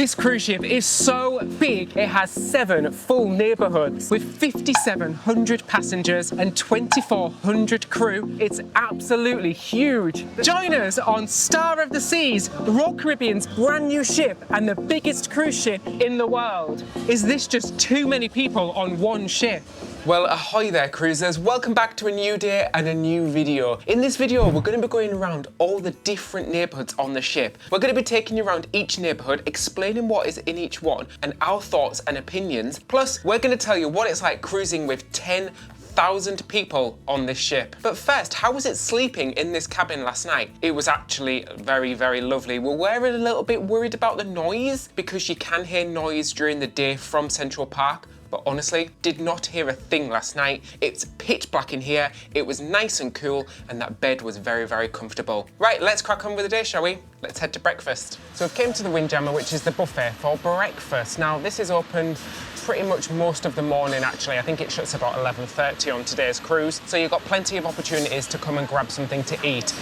This cruise ship is so big, it has 7 full neighbourhoods with 5,700 passengers and 2,400 crew. It's absolutely huge. Join us on Star of the Seas, Royal Caribbean's brand new ship and the biggest cruise ship in the world. Is this just too many people on one ship? Well, ahoy there, cruisers. Welcome back to a new day and a new video. In this video, we're going to be going around all the different neighbourhoods on the ship. We're going to be taking you around each neighbourhood, explaining what is in each one and our thoughts and opinions. Plus, we're going to tell you what it's like cruising with 10,000 people on this ship. But first, how was it sleeping in this cabin last night? It was actually very, very lovely. We were a little bit worried about the noise because you can hear noise during the day from Central Park. But honestly, did not hear a thing last night. It's pitch black in here, it was nice and cool, and that bed was very, very comfortable. Right, let's crack on with the day, shall we? Let's head to breakfast. So we've came to the Windjammer, which is the buffet for breakfast. Now, this is open pretty much most of the morning, actually. I think it shuts about 11:30 on today's cruise. So you've got plenty of opportunities to come and grab something to eat.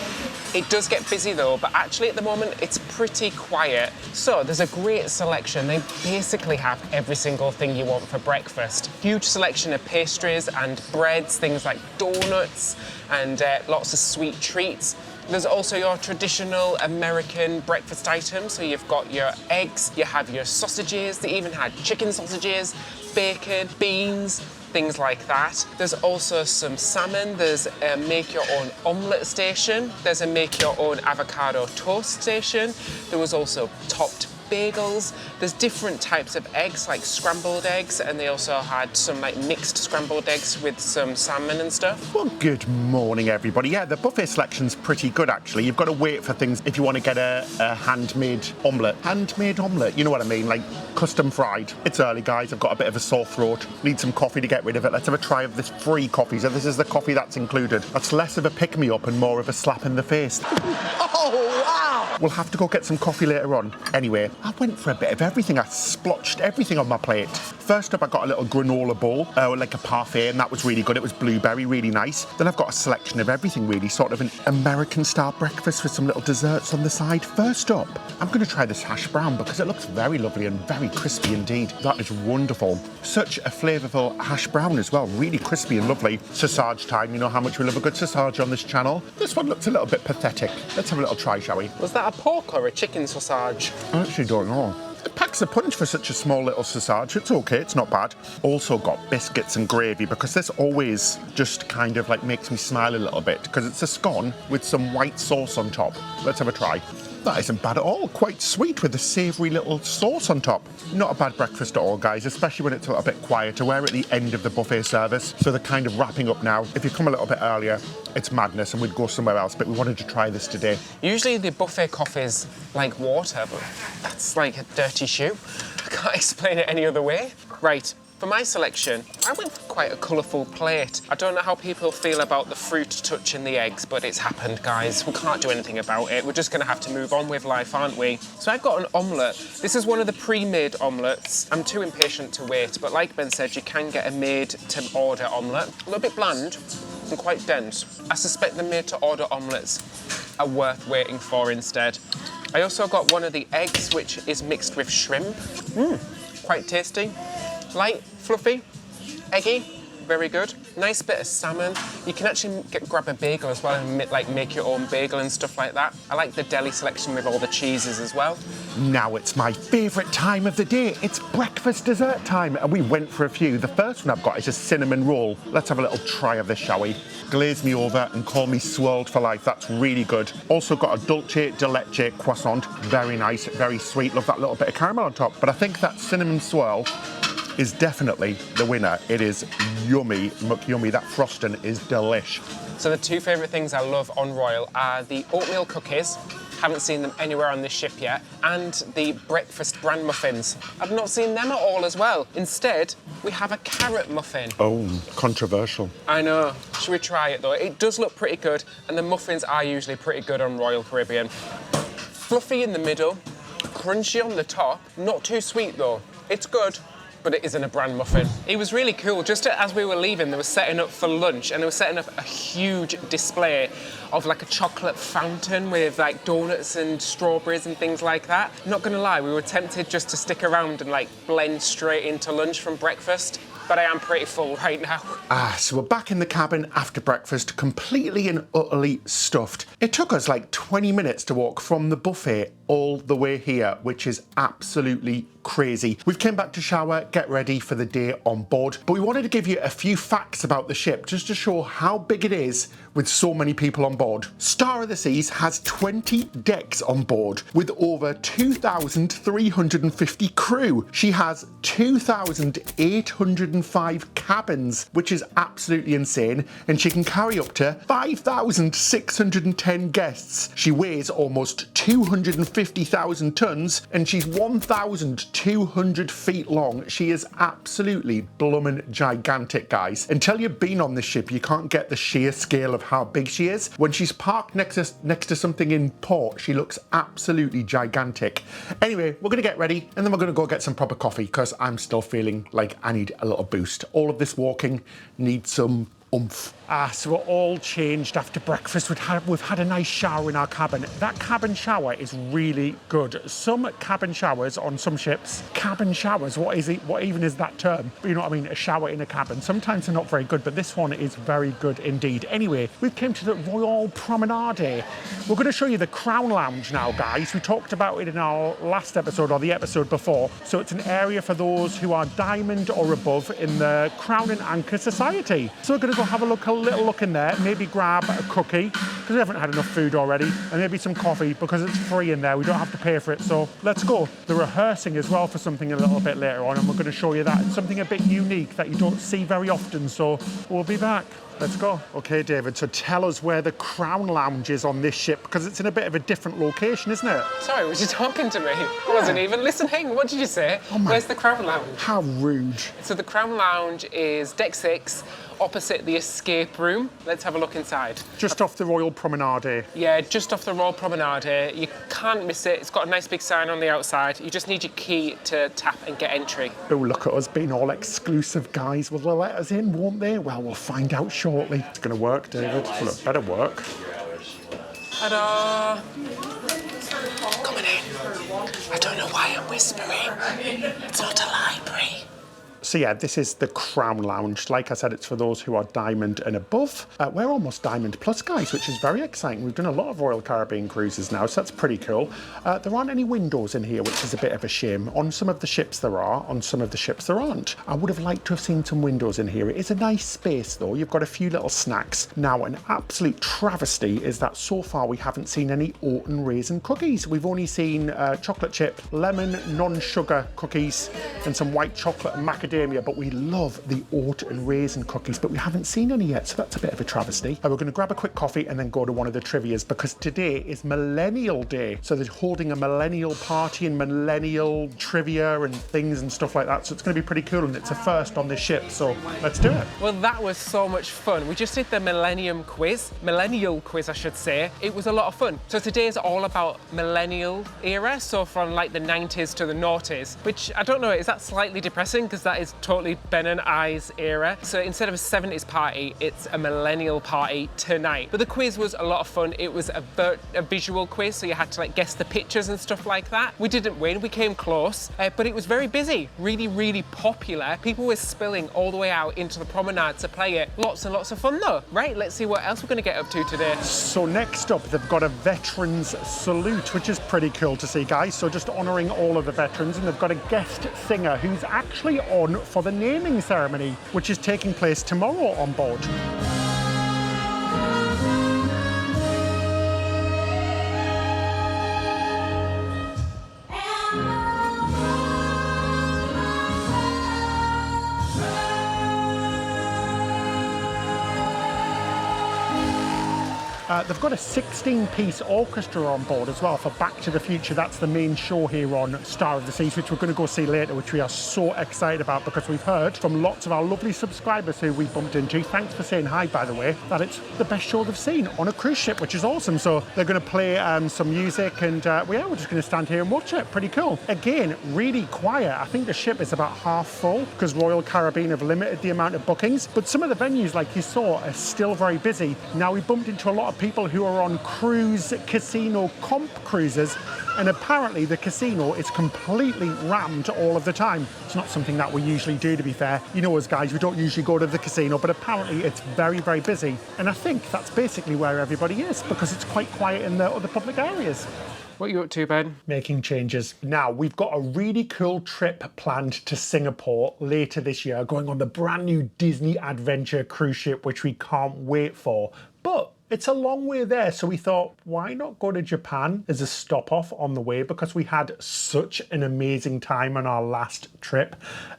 It does get busy though, but actually at the moment it's pretty quiet. So there's a great selection. They basically have every single thing you want for breakfast. Huge selection of pastries and breads, things like donuts and lots of sweet treats. There's also your traditional American breakfast items. So you've got your eggs, you have your sausages, they even had chicken sausages, bacon, beans, things like that. There's also some salmon, there's a make your own omelette station, there's a make your own avocado toast station, there was also topped bagels. There's different types of eggs, like scrambled eggs, and they also had some like mixed scrambled eggs with some salmon and stuff. Well, good morning, everybody. Yeah, the buffet selection's pretty good, actually. You've got to wait for things if you want to get a handmade omelette. Handmade omelette, you know what I mean, like custom fried. It's early, guys. I've got a bit of a sore throat. Need some coffee to get rid of it. Let's have a try of this free coffee. So this is the coffee that's included. That's less of a pick-me-up and more of a slap in the face. Oh, wow! We'll have to go get some coffee later on. Anyway, I went for a bit of everything. I splotched everything on my plate. First up, I got a little granola bowl, like a parfait, and that was really good. It was blueberry, really nice. Then I've got a selection of everything, really, sort of an American-style breakfast with some little desserts on the side. First up, I'm going to try this hash brown because it looks very lovely and very crispy indeed. That is wonderful. Such a flavourful hash brown as well, really crispy and lovely. Sausage time, you know how much we love a good sausage on this channel. This one looks a little bit pathetic. Let's have a little try, shall we? Was that a pork or a chicken sausage? I actually don't know. It packs a punch for such a small little sausage. It's okay, it's not bad. Also got biscuits and gravy because this always just kind of like makes me smile a little bit because it's a scone with some white sauce on top. Let's have a try. That isn't bad at all. Quite sweet with a savoury little sauce on top. Not a bad breakfast at all, guys, especially when it's a little bit quieter. We're at the end of the buffet service, so they're kind of wrapping up now. If you come a little bit earlier, it's madness and we'd go somewhere else, but we wanted to try this today. Usually the buffet coffee's like water, but that's like a dirty shoe. I can't explain it any other way. Right. For my selection, I went for quite a colourful plate. I don't know how people feel about the fruit touching the eggs, but it's happened, guys. We can't do anything about it. We're just going to have to move on with life, aren't we? So I've got an omelette. This is one of the pre-made omelettes. I'm too impatient to wait, but like Ben said, you can get a made-to-order omelette. A little bit bland and quite dense. I suspect the made-to-order omelettes are worth waiting for instead. I also got one of the eggs, which is mixed with shrimp. Quite tasty. Light, fluffy, eggy, very good. Nice bit of salmon. You can actually grab a bagel as well and like make your own bagel and stuff like that. I like the deli selection with all the cheeses as well. Now it's my favourite time of the day. It's breakfast dessert time and we went for a few. The first one I've got is a cinnamon roll. Let's have a little try of this, shall we? Glaze me over and call me swirled for life. That's really good. Also got a dulce de leche croissant. Very nice, very sweet. Love that little bit of caramel on top. But I think that cinnamon swirl is definitely the winner. It is yummy, McYummy. That frosting is delish. So the two favourite things I love on Royal are the oatmeal cookies. Haven't seen them anywhere on this ship yet. And the breakfast bran muffins. I've not seen them at all as well. Instead, we have a carrot muffin. Oh, controversial. I know. Should we try it though? It does look pretty good, and the muffins are usually pretty good on Royal Caribbean. Fluffy in the middle, crunchy on the top. Not too sweet though. It's good. but it isn't a bran muffin. It was really cool. Just as we were leaving, they were setting up for lunch, and they were setting up a huge display of like a chocolate fountain with like donuts and strawberries and things like that. Not gonna lie, we were tempted just to stick around and like blend straight into lunch from breakfast, but I am pretty full right now. So we're back in the cabin after breakfast, completely and utterly stuffed. It took us like 20 minutes to walk from the buffet all the way here, which is absolutely crazy. We've came back to shower, get ready for the day on board, but we wanted to give you a few facts about the ship just to show how big it is with so many people on board. Star of the Seas has 20 decks on board with over 2,350 crew. She has 2,805 cabins, which is absolutely insane, and she can carry up to 5,610 guests. She weighs almost 250,000 tons, and she's 1,200 feet long. She is absolutely bloomin' gigantic, guys. Until you've been on this ship, you can't get the sheer scale of how big she is. When she's parked next to something in port, she looks absolutely gigantic. Anyway, we're gonna get ready, and then we're gonna go get some proper coffee, because I'm still feeling like I need a little boost. All of this walking needs some oomph. So we're all changed after breakfast. We've had a nice shower in our cabin. That cabin shower is really good. Some cabin showers on some ships, cabin showers, what is it? What even is that term? You know what I mean? A shower in a cabin. Sometimes they're not very good, but this one is very good indeed. Anyway, we've came to the Royal Promenade. We're going to show you the Crown Lounge now, guys. We talked about it in our last episode or the episode before. So it's an area for those who are diamond or above in the Crown and Anchor Society. So we're going to go have a little look in there, maybe grab a cookie, because we haven't had enough food already, and maybe some coffee, because it's free in there. We don't have to pay for it, so let's go. They're rehearsing as well for something a little bit later on, and we're going to show you that. It's something a bit unique that you don't see very often, so we'll be back. Let's go. Okay, David, so tell us where the Crown Lounge is on this ship, because it's in a bit of a different location, isn't it? Sorry, was you talking to me? I wasn't even listening. What did you say? Where's the Crown Lounge? How rude. So the Crown Lounge is deck 6, opposite the escape room. Let's have a look inside. Just off the Royal Promenade. Yeah, just off the Royal Promenade. You can't miss it. It's got a nice big sign on the outside. You just need your key to tap and get entry. Oh, look at us being all exclusive, guys. Will they let us in, won't they? Well, we'll find out shortly. It's going to work, David. Well, it better work. Ta-da! Coming in. I don't know why I'm whispering. It's not a library. So yeah, this is the Crown Lounge. Like I said, it's for those who are diamond and above. We're almost diamond plus, guys, which is very exciting. We've done a lot of Royal Caribbean cruises now, so that's pretty cool. There aren't any windows in here, which is a bit of a shame. On some of the ships there are, on some of the ships there aren't. I would have liked to have seen some windows in here. It is a nice space though. You've got a few little snacks. Now, an absolute travesty is that so far we haven't seen any oat and raisin cookies. We've only seen chocolate chip, lemon, non-sugar cookies, and some white chocolate and macadamia, but we love the oat and raisin cookies, but we haven't seen any yet, so that's a bit of a travesty. We're going to grab a quick coffee and then go to one of the trivias, because today is Millennial Day, so they're holding a millennial party and millennial trivia and things and stuff like that, so it's going to be pretty cool, and it's a first on this ship, so let's do it. Well, that was so much fun. We just did the millennial quiz, I should say. It was a lot of fun. So today is all about millennial era, so from like the 90s to the noughties, which I don't know, is that slightly depressing? Because that is totally Ben and I's era. So instead of a 70s party, it's a millennial party tonight. But the quiz was a lot of fun. It was a visual quiz, so you had to like guess the pictures and stuff like that. We didn't win, we came close, but it was very busy, really, really popular. People were spilling all the way out into the promenade to play it. Lots and lots of fun though. Right, let's see what else we're gonna get up to today. So next up, they've got a veterans salute, which is pretty cool to see, guys. So just honouring all of the veterans, and they've got a guest singer who's actually on for the naming ceremony, which is taking place tomorrow on board. They've got a 16-piece orchestra on board as well for Back to the Future. That's the main show here on Star of the Seas, which we're going to go see later, which we are so excited about because we've heard from lots of our lovely subscribers who we bumped into. Thanks for saying hi, by the way, that it's the best show they've seen on a cruise ship, which is awesome. So they're going to play some music and we're just going to stand here and watch it. Pretty cool. Again, really quiet. I think the ship is about half full because Royal Caribbean have limited the amount of bookings, but some of the venues, like you saw, are still very busy. Now, we bumped into a lot of people who are on cruise casino comp cruises, and apparently the casino is completely rammed all of the time. It's not something that we usually do, to be fair. You know us guys, we don't usually go to the casino, but apparently it's very, very busy. And I think that's basically where everybody is because it's quite quiet in the other public areas. What are you up to, Ben? Making changes. Now, we've got a really cool trip planned to Singapore later this year, going on the brand new Disney Adventure cruise ship, which we can't wait for. But it's a long way there, so we thought, why not go to Japan as a stop off on the way, because we had such an amazing time on our last trip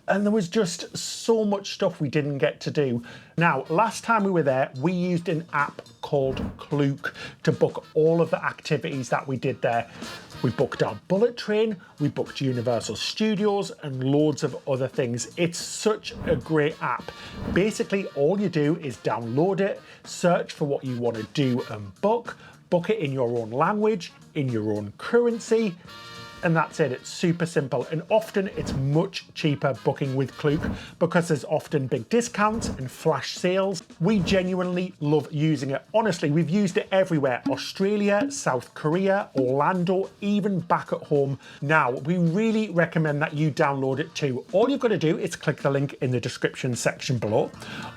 and there was just so much stuff we didn't get to do. Now, last time we were there, we used an app called Cluke to book all of the activities that we did there. We booked our bullet train, we booked Universal Studios and loads of other things. It's such a great app. Basically, all you do is download it, search for what you want to do and book it in your own language, in your own currency, and that's it. It's super simple, and often it's much cheaper booking with Cluke because there's often big discounts and flash sales. We genuinely love using it. Honestly, we've used it everywhere: Australia, South Korea, Orlando, even back at home. Now, we really recommend that you download it too. All you've got to do is click the link in the description section below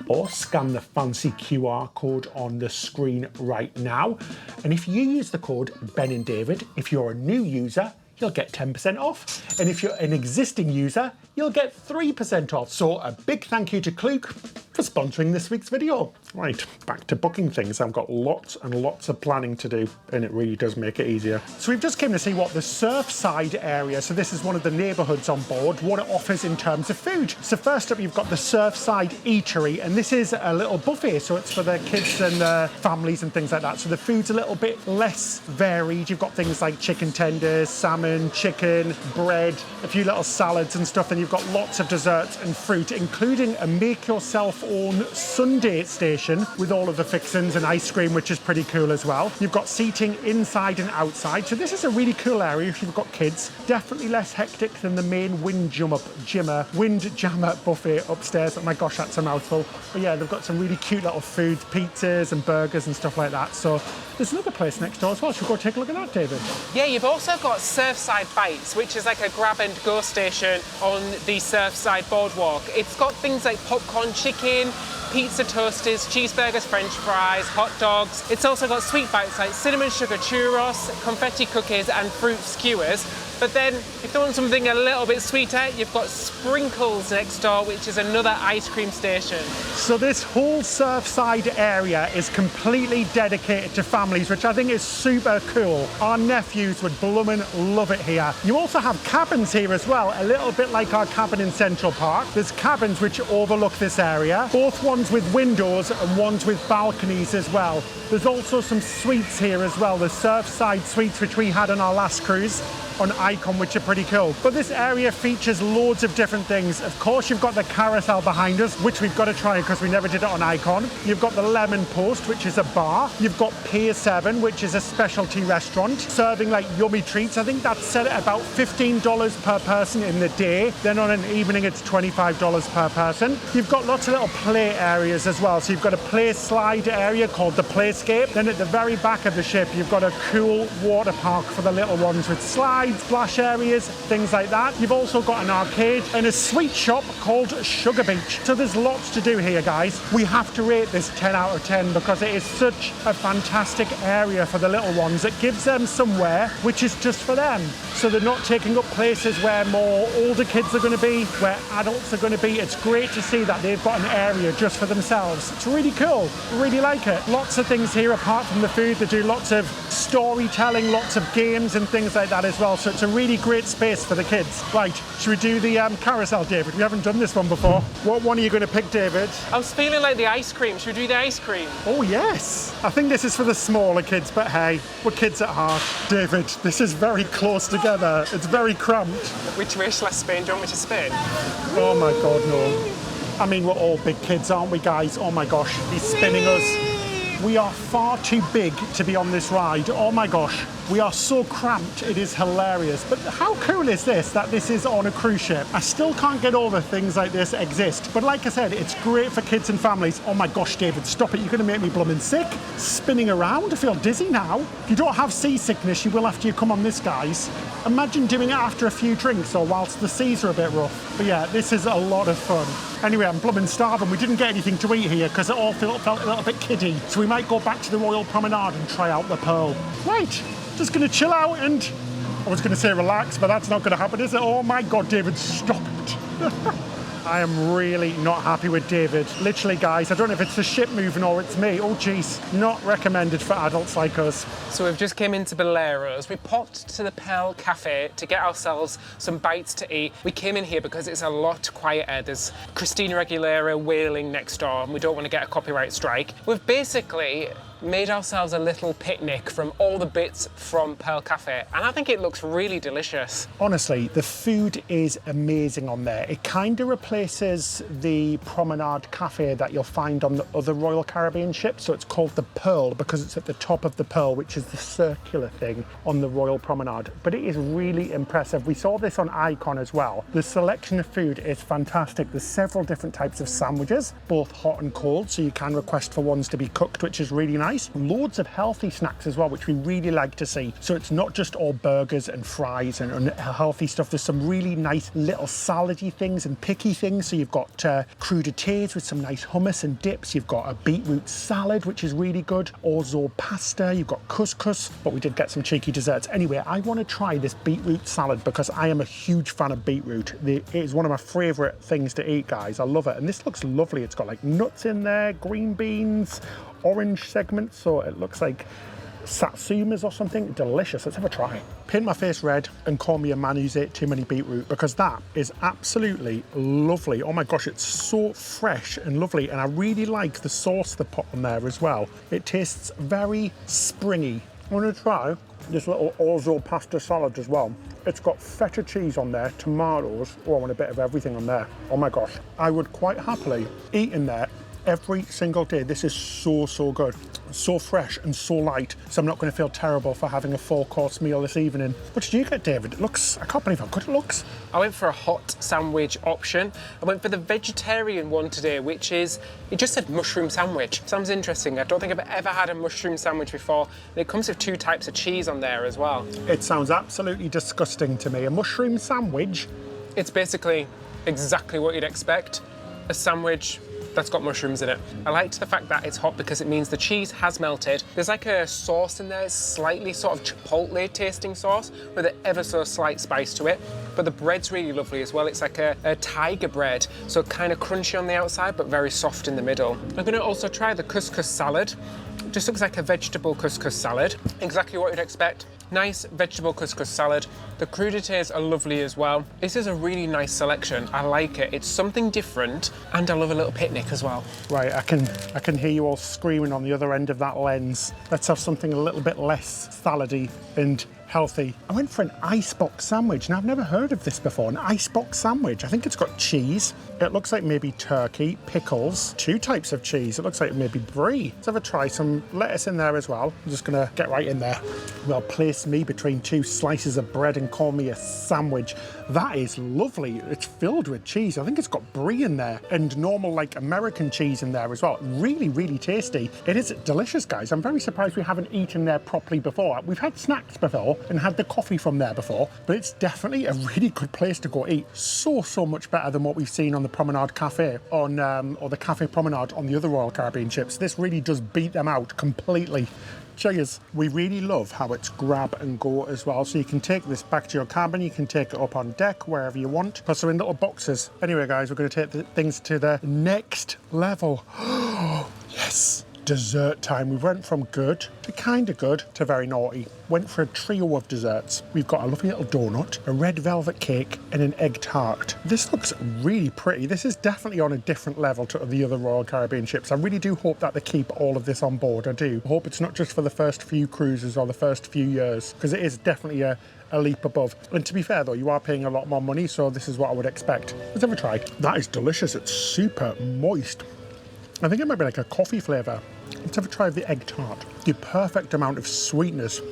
or scan the fancy QR code on the screen right now. And if you use the code Ben and David, if you're a new user, you'll get 10% off. And if you're an existing user, you'll get 3% off. So a big thank you to Cluke for sponsoring this week's video. Right, back to booking things. I've got lots and lots of planning to do, and it really does make it easier. So we've just came to see what the Surfside area, so this is one of the neighbourhoods on board, what it offers in terms of food. So first up, you've got the Surfside Eatery, and this is a little buffet, so it's for the kids and families and things like that. So the food's a little bit less varied. You've got things like chicken tenders, salmon, chicken, bread, a few little salads and stuff, and you've got lots of desserts and fruit, including a make-yourself-own sundae station with all of the fixins and ice cream, which is pretty cool as well. You've got seating inside and outside, so this is a really cool area if you've got kids. Definitely less hectic than the main Windjammer buffet upstairs. Oh my gosh, that's a mouthful. But yeah, they've got some really cute little food, pizzas and burgers and stuff like that. So there's another place next door as well. Should we go take a look at that, David? Yeah, you've also got Surfside Bites, which is like a grab-and-go station on the Surfside boardwalk. It's got things like popcorn chicken, pizza toasters, cheeseburgers, french fries, hot dogs. It's also got sweet bites like cinnamon sugar churros, confetti cookies and fruit skewers. But then, if you want something a little bit sweeter, you've got Sprinkles next door, which is another ice cream station. So this whole Surfside area is completely dedicated to families, which I think is super cool. Our nephews would bloomin' love it here. You also have cabins here as well, a little bit like our cabin in Central Park. There's cabins which overlook this area, both ones with windows and ones with balconies as well. There's also some suites here as well, the Surfside suites, which we had on our last cruise on Icon, which are pretty cool. But this area features loads of different things. Of course, you've got the carousel behind us, which we've got to try because we never did it on Icon. You've got the Lemon Post, which is a bar. You've got Pier 7, which is a specialty restaurant, serving like yummy treats. I think that's set at about $15 per person in the day. Then on an evening, it's $25 per person. You've got lots of little play areas as well. So you've got a play slide area called the Playscape. Then at the very back of the ship, you've got a cool water park for the little ones with slides, splash areas, things like that. You've also got an arcade and a sweet shop called Sugar Beach. So there's lots to do here, guys. We have to rate this 10 out of 10 because it is such a fantastic area for the little ones. It gives them somewhere which is just for them. So they're not taking up places where more older kids are going to be, where adults are going to be. It's great to see that they've got an area just for themselves. It's really cool. Really like it. Lots of things here apart from the food. They do lots of storytelling, lots of games and things like that as well. so it's a really great space for the kids. Right, should we do the carousel, David? We haven't done this one before. What one are you going to pick, David? I was feeling like the ice cream. Should we do the ice cream? Oh, yes. I think this is for the smaller kids, but hey, we're kids at heart. David, this is very close together. It's very cramped. Which way shall I spin? Do you want me to spin? Oh my God, no. I mean, we're all big kids, aren't we, guys? Oh my gosh, he's spinning us. We are far too big to be on this ride. Oh my gosh, we are so cramped, it is hilarious. But how cool is this, that this is on a cruise ship? I still can't get over things like this exist. But like I said, it's great for kids and families. Oh my gosh, David, stop it. You're gonna make me blooming sick. Spinning around, I feel dizzy now. If you don't have seasickness, you will after you come on this, guys. Imagine doing it after a few drinks or whilst the seas are a bit rough. But yeah, this is a lot of fun. Anyway, I'm blooming starving. We didn't get anything to eat here because it all felt a little bit kiddie. So we might go back to the Royal Promenade and try out the Pearl. Right, just gonna chill out and, I was gonna say relax, but that's not gonna happen, is it? Oh my God, David, stop it. I am really not happy with David. Literally, guys, I don't know if it's the ship moving or it's me. Oh, geez, not recommended for adults like us. So we've just came into Bolero's. We popped to the Pearl Cafe to get ourselves some bites to eat. We came in here because it's a lot quieter. There's Christina Aguilera wailing next door and we don't want to get a copyright strike. We've basically made ourselves a little picnic from all the bits from Pearl Cafe and I think it looks really delicious. Honestly, the food is amazing on there. It kind of replaces the Promenade Cafe that you'll find on the other Royal Caribbean ships. So it's called the Pearl because it's at the top of the Pearl, which is the circular thing on the Royal Promenade. But it is really impressive. We saw this on Icon as well. The selection of food is fantastic. There's several different types of sandwiches, both hot and cold, so you can request for ones to be cooked, which is really nice. Loads of healthy snacks as well, which we really like to see. So it's not just all burgers and fries and unhealthy stuff. There's some really nice little salady things and picky things. So you've got crudités with some nice hummus and dips. You've got a beetroot salad, which is really good. Orzo pasta. You've got couscous, but we did get some cheeky desserts. Anyway, I want to try this beetroot salad because I am a huge fan of beetroot. It is one of my favorite things to eat, guys. I love it. And this looks lovely. It's got like nuts in there, green beans, orange segments, so it looks like satsumas or something. Delicious. Let's have a try. Paint my face red and call me a man who's ate too many beetroot because that is absolutely lovely. Oh my gosh, it's so fresh and lovely, and I really like the sauce they put on there as well. It tastes very springy. I'm going to try this little orzo pasta salad as well. It's got feta cheese on there, tomatoes. Oh, I want a bit of everything on there. Oh my gosh, I would quite happily eat in there every single day. This is so good, so fresh and so light, so I'm not going to feel terrible for having a 4-course meal this evening. What did you get, David? It looks, I can't believe how good it looks. I went for a hot sandwich option. I went for the vegetarian one today, which is, it just said mushroom sandwich. Sounds interesting. I don't think I've ever had a mushroom sandwich before. And it comes with 2 types of cheese on there as well. It sounds absolutely disgusting to me. A mushroom sandwich? It's basically exactly what you'd expect. A sandwich that's got mushrooms in it. I liked the fact that it's hot because it means the cheese has melted. There's like a sauce in there, slightly sort of chipotle tasting sauce with an ever so slight spice to it. But the bread's really lovely as well. It's like a tiger bread, so kind of crunchy on the outside, but very soft in the middle. I'm gonna also try the couscous salad. It just looks like a vegetable couscous salad. Exactly what you'd expect. Nice vegetable couscous salad. The crudités are lovely as well. This is a really nice selection. I like it. It's something different, and I love a little picnic as well. Right, I can hear you all screaming on the other end of that lens. Let's have something a little bit less salady and healthy. I went for an icebox sandwich. Now, I've never heard of this before, an icebox sandwich. I think it's got cheese. It looks like maybe turkey, pickles, 2 types of cheese. It looks like maybe brie. Let's have a try. Some lettuce in there as well. I'm just gonna get right in there. Well, place me between 2 slices of bread and call me a sandwich. That is lovely. It's filled with cheese. I think it's got brie in there and normal like American cheese in there as well. Really, really tasty. It is delicious, guys. I'm very surprised we haven't eaten there properly before. We've had snacks before and had the coffee from there before, but it's definitely a really good place to go eat. So much better than what we've seen on the Promenade Cafe on, or the Cafe Promenade on the other Royal Caribbean ships. This really does beat them out completely. Cheers. We really love how it's grab and go as well. So you can take this back to your cabin, you can take it up on deck, wherever you want. Plus they're in little boxes. Anyway, guys, we're going to take things to the next level. Yes. dessert time. We went from good to kind of good to very naughty. Went for a trio of desserts. We've got a lovely little donut, a red velvet cake, and an egg tart. This looks really pretty. This is definitely on a different level to the other Royal Caribbean ships. I really do hope that they keep all of this on board. I do. I hope it's not just for the first few cruises or the first few years, because it is definitely a leap above. And to be fair though, you are paying a lot more money, so this is what I would expect. Let's have a try. That is delicious. It's super moist. I think it might be like a coffee flavour. Let's have a try of the egg tart. The perfect amount of sweetness.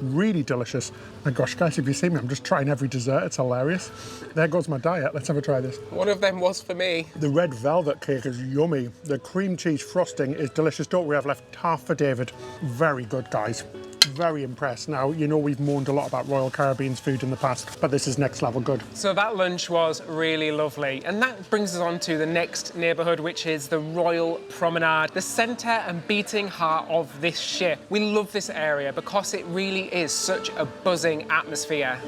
Really delicious. My gosh, guys, if you see me, I'm just trying every dessert. It's hilarious. There goes my diet. Let's have a try this. One of them was for me. The red velvet cake is yummy. The cream cheese frosting is delicious. Don't we have left half for David? Very good, guys. Very impressed. Now, you know we've moaned a lot about Royal Caribbean's food in the past, but this is next level good. So that lunch was really lovely. And that brings us on to the next neighbourhood, which is the Royal Promenade, the centre and beating heart of this ship. We love this area because it really is such a buzzing atmosphere.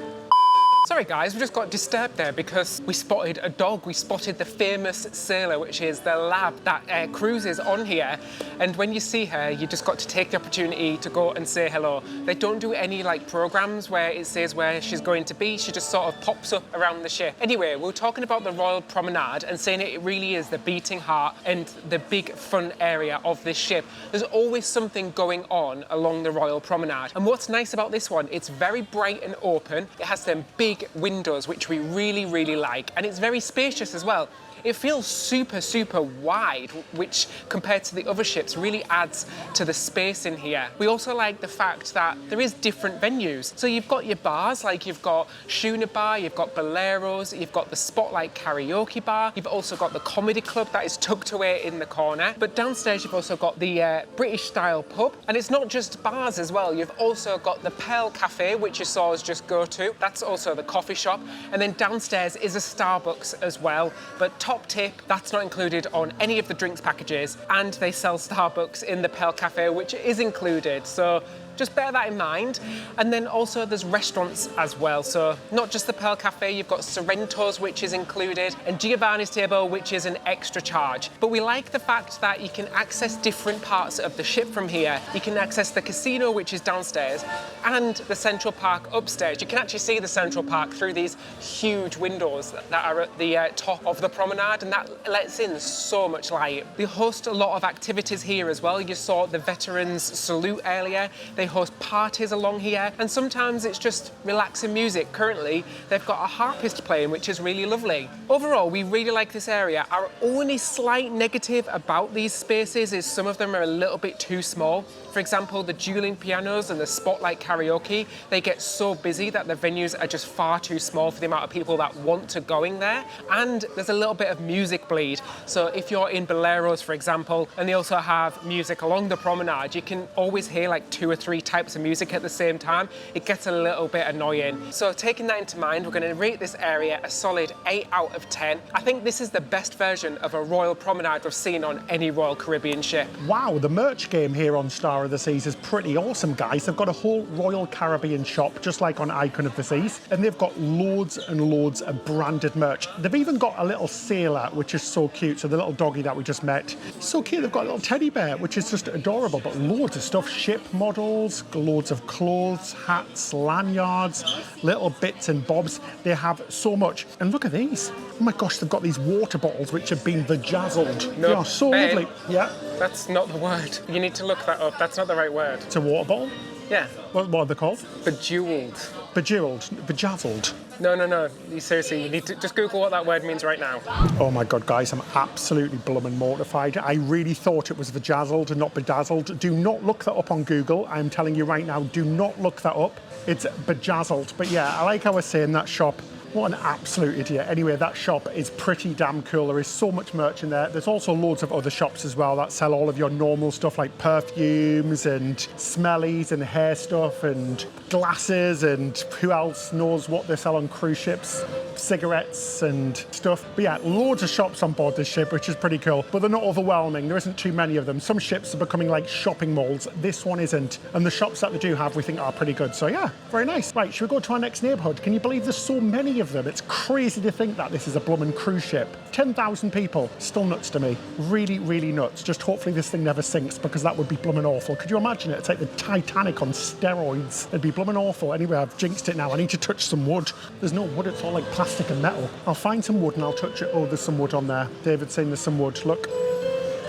Sorry guys, we just got disturbed there because we spotted a dog. We spotted the famous sailor, which is the lab that cruises on here. And when you see her, you just got to take the opportunity to go and say hello. They don't do any like programs where it says where she's going to be. She just sort of pops up around the ship. Anyway, we're talking about the Royal Promenade and saying it really is the beating heart and the big fun area of this ship. There's always something going on along the Royal Promenade. And what's nice about this one, it's very bright and open. It has them big windows, which we really like, and it's very spacious as well. It feels super wide, which compared to the other ships really adds to the space in here. We also like the fact that there is different venues. So you've got your bars, like you've got Schooner Bar, you've got Bolero's, you've got the Spotlight Karaoke Bar, you've also got the Comedy Club that is tucked away in the corner. But downstairs you've also got the British style pub, and it's not just bars as well. You've also got the Pearl Cafe, which you saw us just go to. That's also the coffee shop. And then downstairs is a Starbucks as well. But top tip, that's not included on any of the drinks packages, and they sell Starbucks in the Pearl Cafe, which is included. So just bear that in mind. And then also there's restaurants as well. So not just the Pearl Cafe, you've got Sorrento's, which is included, and Giovanni's Table, which is an extra charge. But we like the fact that you can access different parts of the ship from here. You can access the casino, which is downstairs, and the Central Park upstairs. You can actually see the Central Park through these huge windows that are at the top of the promenade, and that lets in so much light. They host a lot of activities here as well. You saw the Veterans Salute earlier. They host parties along here, and sometimes it's just relaxing music. Currently, they've got a harpist playing, which is really lovely. Overall, we really like this area. Our only slight negative about these spaces is some of them are a little bit too small. For example, the dueling pianos and the Spotlight Karaoke, they get so busy that the venues are just far too small for the amount of people that want to go in there. And there's a little bit of music bleed. So if you're in Bolero's, for example, and they also have music along the promenade, you can always hear like 2 or 3 types of music at the same time. It gets a little bit annoying. So taking that into mind, we're going to rate this area a solid 8 out of 10. I think this is the best version of a Royal Promenade we've seen on any Royal Caribbean ship. Wow, the merch game here on Star of the Seas is pretty awesome, guys. They've got a whole Royal Caribbean shop, just like on Icon of the Seas, and they've got loads and loads of branded merch. They've even got a little sailor, which is so cute. So the little doggy that we just met, so cute. They've got a little teddy bear, which is just adorable, but loads of stuff, ship models, loads of clothes, hats, lanyards, little bits and bobs. They have so much. And look at these. Oh my gosh, they've got these water bottles which have been bedazzled. No, they are so lovely. Yeah. That's not the word. You need to look that up. That's not the right word. It's a water bottle? Yeah. What are they called? Bejeweled. Bejeweled. Bejazzled. No. Seriously, you need to just Google what that word means right now. Oh my God, guys, I'm absolutely blooming mortified. I really thought it was bejazzled and not bedazzled. Do not look that up on Google. I'm telling you right now, do not look that up. It's bejazzled. But yeah, I like how we're saying that shop. What an absolute idiot. Anyway, that shop is pretty damn cool. There is so much merch in there. There's also loads of other shops as well that sell all of your normal stuff like perfumes and smellies and hair stuff and glasses, and who else knows what they sell on cruise ships, cigarettes and stuff. But yeah, loads of shops on board this ship, which is pretty cool, but they're not overwhelming. There isn't too many of them. Some ships are becoming like shopping malls. This one isn't. And the shops that they do have, we think are pretty good. So yeah, very nice. Right, should we go to our next neighbourhood? Can you believe there's so many many of them. It's crazy to think that this is a bloomin' cruise ship. 10,000 people, still nuts to me. Really, really nuts. Just hopefully this thing never sinks, because that would be bloomin' awful. Could you imagine it? It's like the Titanic on steroids. It'd be bloomin' awful. Anyway, I've jinxed it now. I need to touch some wood. There's no wood, it's all like plastic and metal. I'll find some wood and I'll touch it. Oh, there's some wood on there. David's saying there's some wood. Look.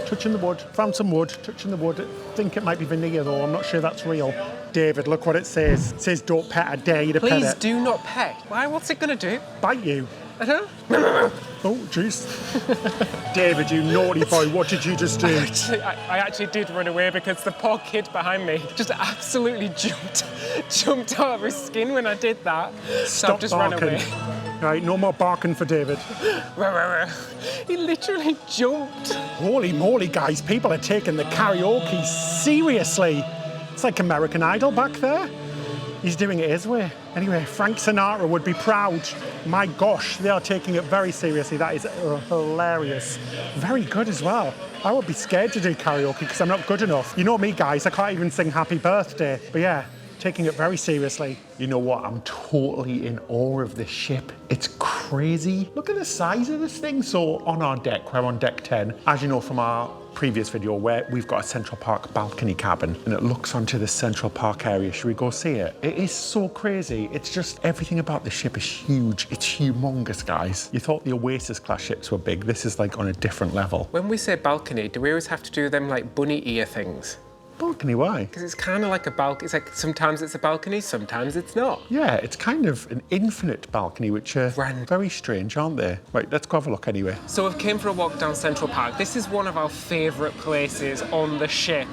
Touching the wood. Found some wood. Touching the wood. I think it might be veneer though. I'm not sure that's real. David, look what it says. It says don't pet. I dare you to pet it. Please do not pet. Why? What's it going to do? Bite you. I don't. Oh, jeez. David, you naughty boy, what did you just do? I actually did run away because the poor kid behind me just absolutely jumped out of his skin when I did that. So I've just barking. run away. Right, no more barking for David. He literally jumped. Holy moly, guys, people are taking the karaoke seriously. It's like American Idol back there. He's doing it his way. Anyway, Frank Sinatra would be proud. My gosh, they are taking it very seriously. That is hilarious. Very good as well. I would be scared to do karaoke because I'm not good enough. You know me, guys, I can't even sing Happy Birthday. But yeah, taking it very seriously. You know what? I'm totally in awe of this ship. It's crazy. Look at the size of this thing. So on our deck, we're on deck 10. As you know from our previous video, where we've got a Central Park balcony cabin and it looks onto the Central Park area. Should we go see it? It is so crazy. It's just everything about the ship is huge. It's humongous, guys. You thought the Oasis class ships were big. This is like on a different level. When we say balcony, do we always have to do them like bunny ear things? Balcony, why? Because it's kind of like a balcony. It's like sometimes it's a balcony, sometimes it's not. Yeah, it's kind of an infinite balcony, which are very strange, aren't they? Right, let's go have a look anyway. So we've came for a walk down Central Park. This is one of our favourite places on the ship.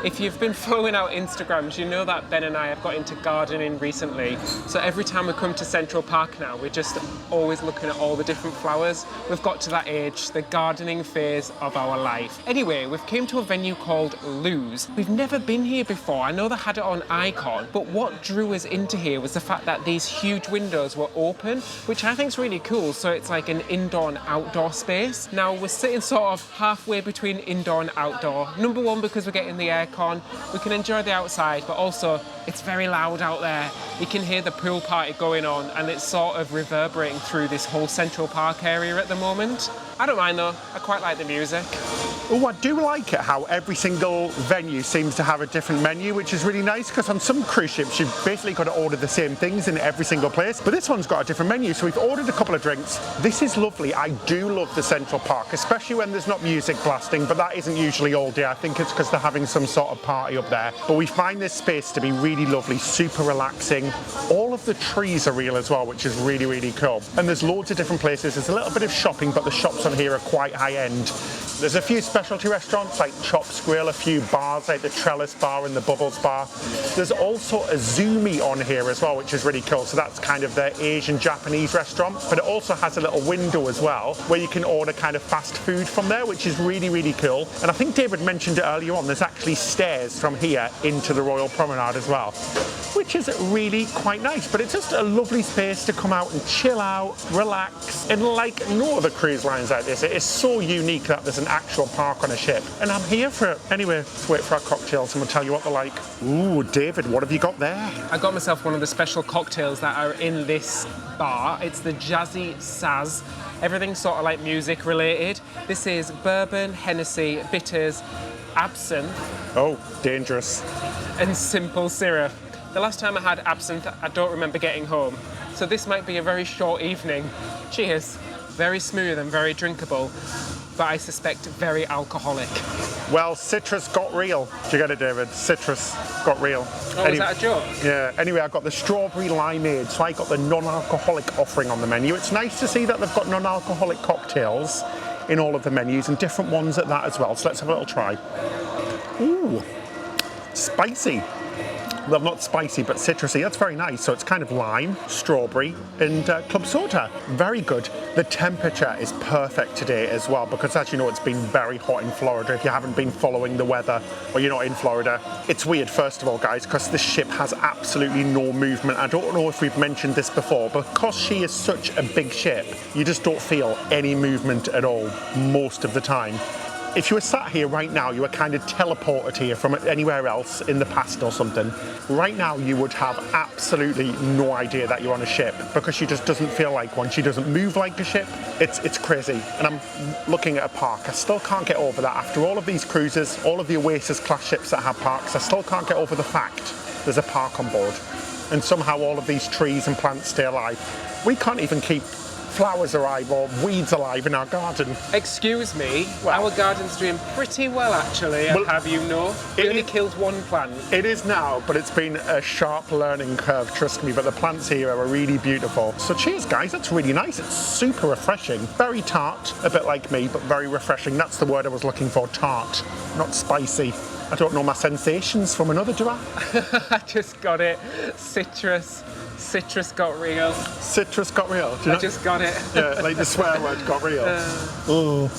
If you've been following our Instagrams, you know that Ben and I have got into gardening recently. So every time we come to Central Park now, we're just always looking at all the different flowers. We've got to that age, the gardening phase of our life. Anyway, we've came to a venue called Lou's. We've never been here before. I know they had it on Icon, but what drew us into here was the fact that these huge windows were open, which I think is really cool. So it's like an indoor and outdoor space. Now we're sitting sort of halfway between indoor and outdoor. Number one, because we're getting the aircon, we can enjoy the outside, but also it's very loud out there. You can hear the pool party going on and it's sort of reverberating through this whole Central Park area at the moment. I don't mind though, I quite like the music. Oh, I do like it how every single venue seems to have a different menu, which is really nice, because on some cruise ships you've basically got to order the same things in every single place, but this one's got a different menu. So we've ordered a couple of drinks. This is lovely. I do love the Central Park, especially when there's not music blasting, but that isn't usually all day. I think it's because they're having some sort of party up there. But we find this space to be really lovely, super relaxing. All of the trees are real as well, which is really, really cool. And there's loads of different places. There's a little bit of shopping, but the shops on here are quite high end. There's a few specialty restaurants like Chops Grill, a few bars like the Trellis Bar and the Bubbles Bar. There's also a Zumi on here as well, which is really cool. So that's kind of the Asian Japanese restaurant, but it also has a little window as well where you can order kind of fast food from there, which is really, really cool. And I think David mentioned it earlier on, there's actually stairs from here into the Royal Promenade as well, which is really quite nice. But it's just a lovely space to come out and chill out, relax, and like no other cruise lines like this. It is so unique that there's an actual park on a ship, and I'm here for it. Anyway, let's wait for our cocktails and we'll tell you what they're like. Ooh, David, what have you got there? I got myself one of the special cocktails that are in this bar. It's the Jazzy Saz. Everything's sort of like music related. This is bourbon, Hennessy, bitters, absinthe. Oh, dangerous. And simple syrup. The last time I had absinthe, I don't remember getting home. So this might be a very short evening. Cheers. Very smooth and very drinkable, but I suspect very alcoholic. Well, citrus got real. Do you get it, David? Citrus got real. Oh, is that a joke? Yeah. Anyway, I got the strawberry limeade, so I got the non-alcoholic offering on the menu. It's nice to see that they've got non-alcoholic cocktails in all of the menus, and different ones at that as well. So let's have a little try. Ooh, spicy. Well, not spicy, but citrusy. That's very nice. So it's kind of lime, strawberry, and club soda. Very good. The temperature is perfect today as well, because as you know, it's been very hot in Florida. If you haven't been following the weather, or you're not in Florida, it's weird, first of all, guys, because this ship has absolutely no movement. I don't know if we've mentioned this before, but because she is such a big ship, you just don't feel any movement at all most of the time. if you were sat here right now, you were kind of teleported here from anywhere else in the past or something. Right now, you would have absolutely no idea that you're on a ship because she just doesn't feel like one. She doesn't move like a ship. It's crazy. And I'm looking at a park. I still can't get over that. After all of these cruises, all of the Oasis class ships that have parks, I still can't get over the fact there's a park on board. And somehow all of these trees and plants stay alive. We can't even keep flowers alive or weeds alive in our garden. Excuse me, our garden's doing pretty well actually, I'll have you know. We only killed one plant. It is now, but it's been a sharp learning curve, trust me, but the plants here are really beautiful. So cheers guys, that's really nice. It's super refreshing. Very tart, a bit like me, but very refreshing. That's the word I was looking for, tart, not spicy. I don't know my sensations from another, do I? I just got it. Citrus. Citrus got real. Citrus got real? Do you know? I just got it. Yeah, like the swear word got real. Oh,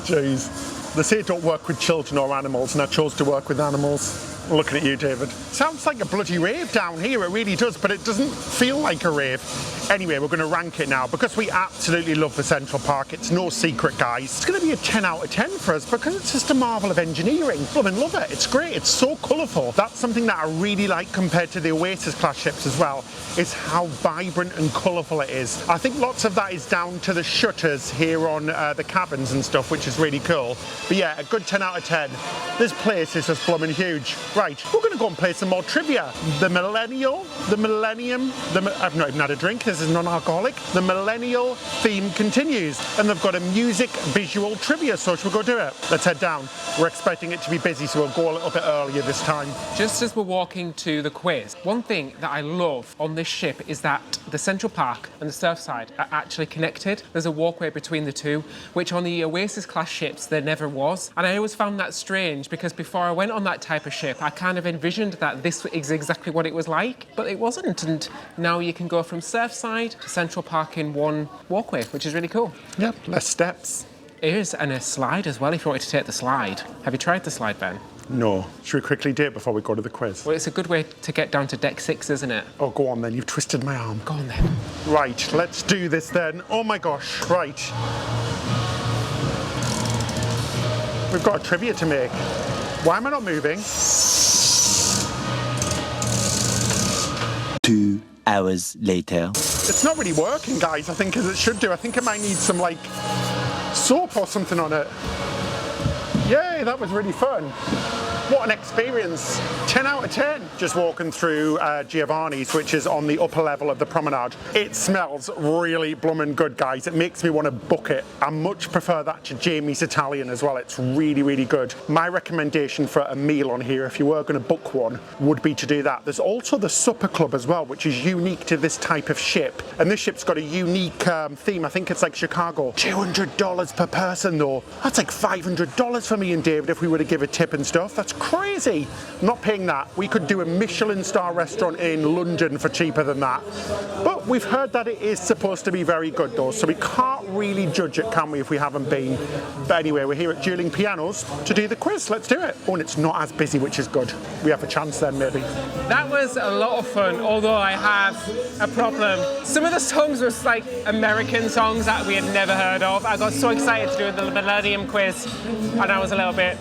jeez. They say don't work with children or animals, and I chose to work with animals. Looking at you, David. Sounds like a bloody rave down here, it really does, but it doesn't feel like a rave. Anyway, we're going to rank it now because we absolutely love the Central Park. It's no secret, guys. It's going to be a 10 out of 10 for us because it's just a marvel of engineering. Love it. It's great. It's so colourful. That's something that I really like compared to the Oasis class ships as well, is how vibrant and colourful it is. I think lots of that is down to the shutters here on the cabins and stuff, which is really cool. But yeah, a good 10 out of 10. This place is just blooming huge. Right, we're going to go and play some more trivia. The Millennium, I've not even had a drink, this is non-alcoholic. The Millennial theme continues, and they've got a music visual trivia, so should we go do it? Let's head down. We're expecting it to be busy, so we'll go a little bit earlier this time. Just as we're walking to the quiz, one thing that I love on this ship is that the Central Park and the Surfside are actually connected. There's a walkway between the two, which on the Oasis class ships there never was. And I always found that strange because before I went on that type of ship, I kind of envisioned that this is exactly what it was like, but it wasn't. And now you can go from Surfside to Central Park in one walkway, which is really cool. Yep, less steps. It is, and a slide as well if you wanted to take the slide. Have you tried the slide, Ben? No. Should we quickly do it before we go to the quiz? Well, it's a good way to get down to deck 6, isn't it? Oh, go on then. You've twisted my arm. Go on then. Right, let's do this then. Oh my gosh, right. We've got a trivia to make. Why am I not moving? 2 hours later. It's not really working, guys, I think, as it should do. I think it might need some, like, soap or something on it. Yay, that was really fun. What an experience. 10 out of 10. Just walking through Giovanni's, which is on the upper level of the promenade. It smells really bloomin' good, guys. It makes me want to book it. I much prefer that to Jamie's Italian as well. It's really, really good. My recommendation for a meal on here, if you were going to book one, would be to do that. There's also the supper club as well, which is unique to this type of ship. And this ship's got a unique theme. I think it's like Chicago. $200 per person, though. That's like $500 for me and David if we were to give a tip and stuff. That's crazy. I'm not paying that. We could do a Michelin star restaurant in London for cheaper than that. But we've heard that it is supposed to be very good though, so we can't really judge it, can we, if we haven't been. But anyway, we're here at Dueling Pianos to do the quiz. Let's do it. Oh, and it's not as busy, which is good. We have a chance then, maybe. That was a lot of fun, although I have a problem. Some of the songs were like American songs that we had never heard of. I got so excited to do the Millennium quiz, and I was a little bit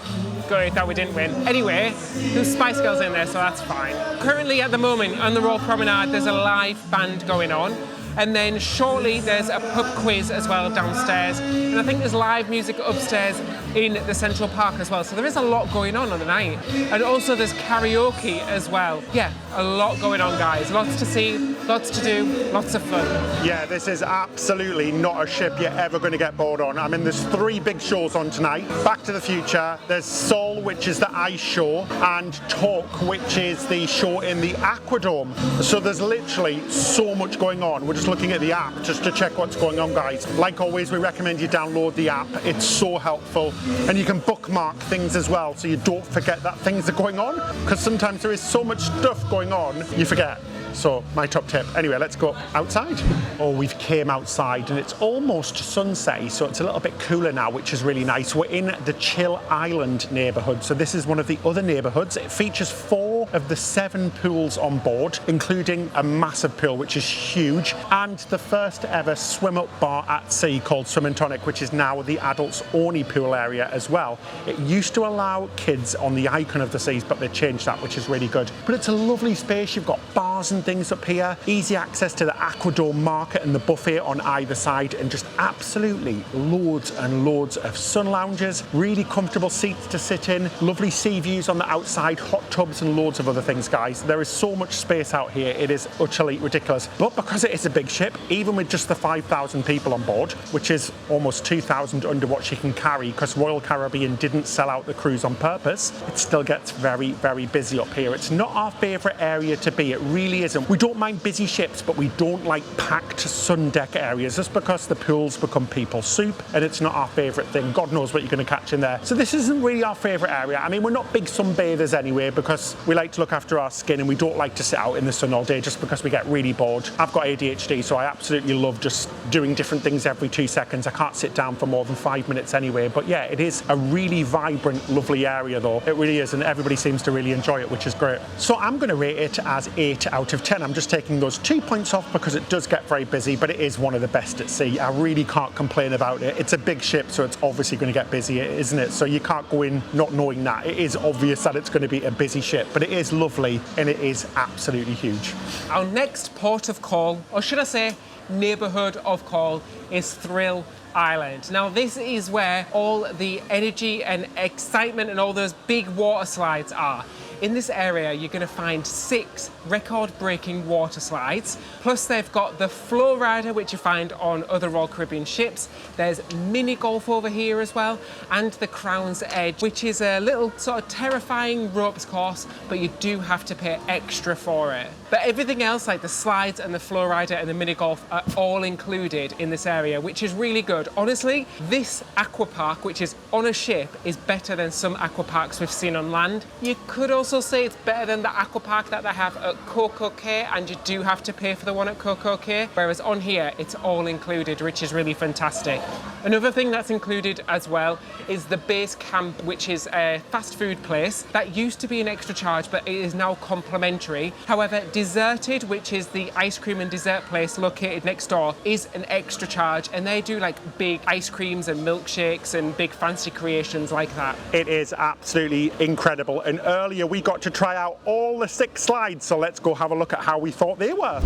good that we didn't win. Anyway, there's Spice Girls in there, so that's fine. Currently, at the moment, on the Royal Promenade, there's a live band going on. And then shortly, there's a pub quiz as well downstairs. And I think there's live music upstairs in the Central Park as well. So there is a lot going on the night. And also there's karaoke as well. Yeah, a lot going on, guys. Lots to see, lots to do, lots of fun. Yeah, this is absolutely not a ship you're ever going to get bored on. I mean, there's 3 big shows on tonight. Back to the Future, there's Soul, which is the ice show, and Talk, which is the show in the Aquadome. So there's literally so much going on. We're just looking at the app just to check what's going on, guys. Like always, we recommend you download the app. It's so helpful. And you can bookmark things as well so you don't forget that things are going on, because sometimes there is so much stuff going on, you forget. So, my top tip. Anyway, let's go outside. Oh, we've came outside and it's almost sunset, so it's a little bit cooler now, which is really nice. We're in the Chill Island neighbourhood. So this is one of the other neighbourhoods. It features 4 4 of the 7 pools on board, including a massive pool, which is huge, and the first ever swim-up bar at sea called Swim and Tonic, which is now the adults-only pool area as well. It used to allow kids on the Icon of the Seas, but they changed that, which is really good. But it's a lovely space. You've got bars and things up here, easy access to the Aquadome Market and the buffet on either side, and just absolutely loads and loads of sun lounges, really comfortable seats to sit in, lovely sea views on the outside, hot tubs and loads of other things, guys. There is so much space out here, it is utterly ridiculous. But because it is a big ship, even with just the 5,000 people on board, which is almost 2,000 under what she can carry because Royal Caribbean didn't sell out the cruise on purpose, it still gets very, very busy up here. It's not our favourite area to be, it really isn't. We don't mind busy ships, but we don't like packed sun deck areas just because the pools become people soup and it's not our favourite thing. God knows what you're going to catch in there. So this isn't really our favourite area. I mean, we're not big sunbathers anyway because we like to look after our skin and we don't like to sit out in the sun all day just because we get really bored. I've got ADHD, so I absolutely love just doing different things every 2 seconds. I can't sit down for more than 5 minutes anyway. But yeah, it is a really vibrant, lovely area though. It really is, and everybody seems to really enjoy it, which is great. So I'm going to rate it as 8 out of 10. I'm just taking those 2 points off because it does get very busy, but it is one of the best at sea. I really can't complain about it. It's a big ship, so it's obviously going to get busy, isn't it? So you can't go in not knowing that. It is obvious that it's going to be a busy ship, but it is lovely and it is absolutely huge. Our next port of call, or should I say neighbourhood of call, is Thrill Island. Now this is where all the energy and excitement and all those big water slides are. In this area, you're going to find 6 record-breaking water slides. Plus, they've got the Flow Rider, which you find on other Royal Caribbean ships. There's mini golf over here as well, and the Crown's Edge, which is a little sort of terrifying ropes course, but you do have to pay extra for it. But everything else, like the slides and the Flow Rider and the mini golf, are all included in this area, which is really good. Honestly, this aqua park, which is on a ship, is better than some aqua parks we've seen on land. You could also say it's better than the aqua park that they have at Coco Cay, and you do have to pay for the one at Coco Cay, whereas on here it's all included, which is really fantastic. Another thing that's included as well is the base camp, which is a fast food place that used to be an extra charge, but it is now complimentary. However, Deserted, which is the ice cream and dessert place located next door, is an extra charge, and they do like big ice creams and milkshakes and big fancy creations like that. It is absolutely incredible, and earlier we got to try out all the 6 slides, so let's go have a look at how we thought they were.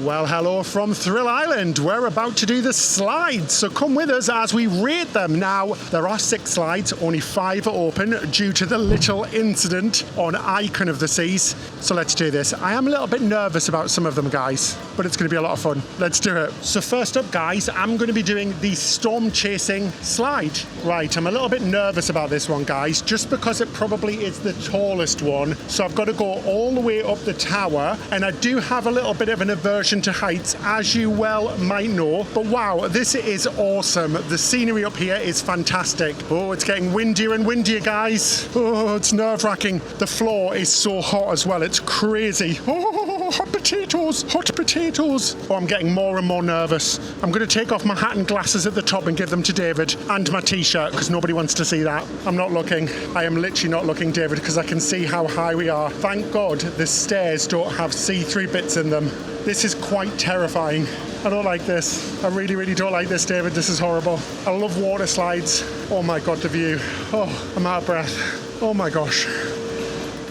Well, hello from Thrill Island. We're about to do the slides, so come with us as we rate them. Now, there are 6 slides, only 5 are open due to the little incident on Icon of the Seas. So let's do this. I am a little bit nervous about some of them, guys, but it's going to be a lot of fun. Let's do it. So first up, guys, I'm going to be doing the storm chasing slide. Right, I'm a little bit nervous about this one, guys, just because it probably is the tallest one. So I've got to go all the way up the tower, and I do have a little bit of an aversion to heights, as you well might know. But wow, this is awesome. The scenery up here is fantastic. Oh, it's getting windier and windier, guys. Oh, it's nerve-wracking. The floor is so hot as well. It's crazy. Oh, hot potatoes, hot potatoes. Oh, I'm getting more and more nervous. I'm going to take off my hat and glasses at the top and give them to David, and my t-shirt, because nobody wants to see that. I'm not looking. I am literally not looking, David, because I can see how high we are. Thank God the stairs don't have see-through bits in them. This is quite terrifying. I don't like this. I really, really don't like this, David. This is horrible. I love water slides. Oh my God, the view. Oh, I'm out of breath. Oh my gosh.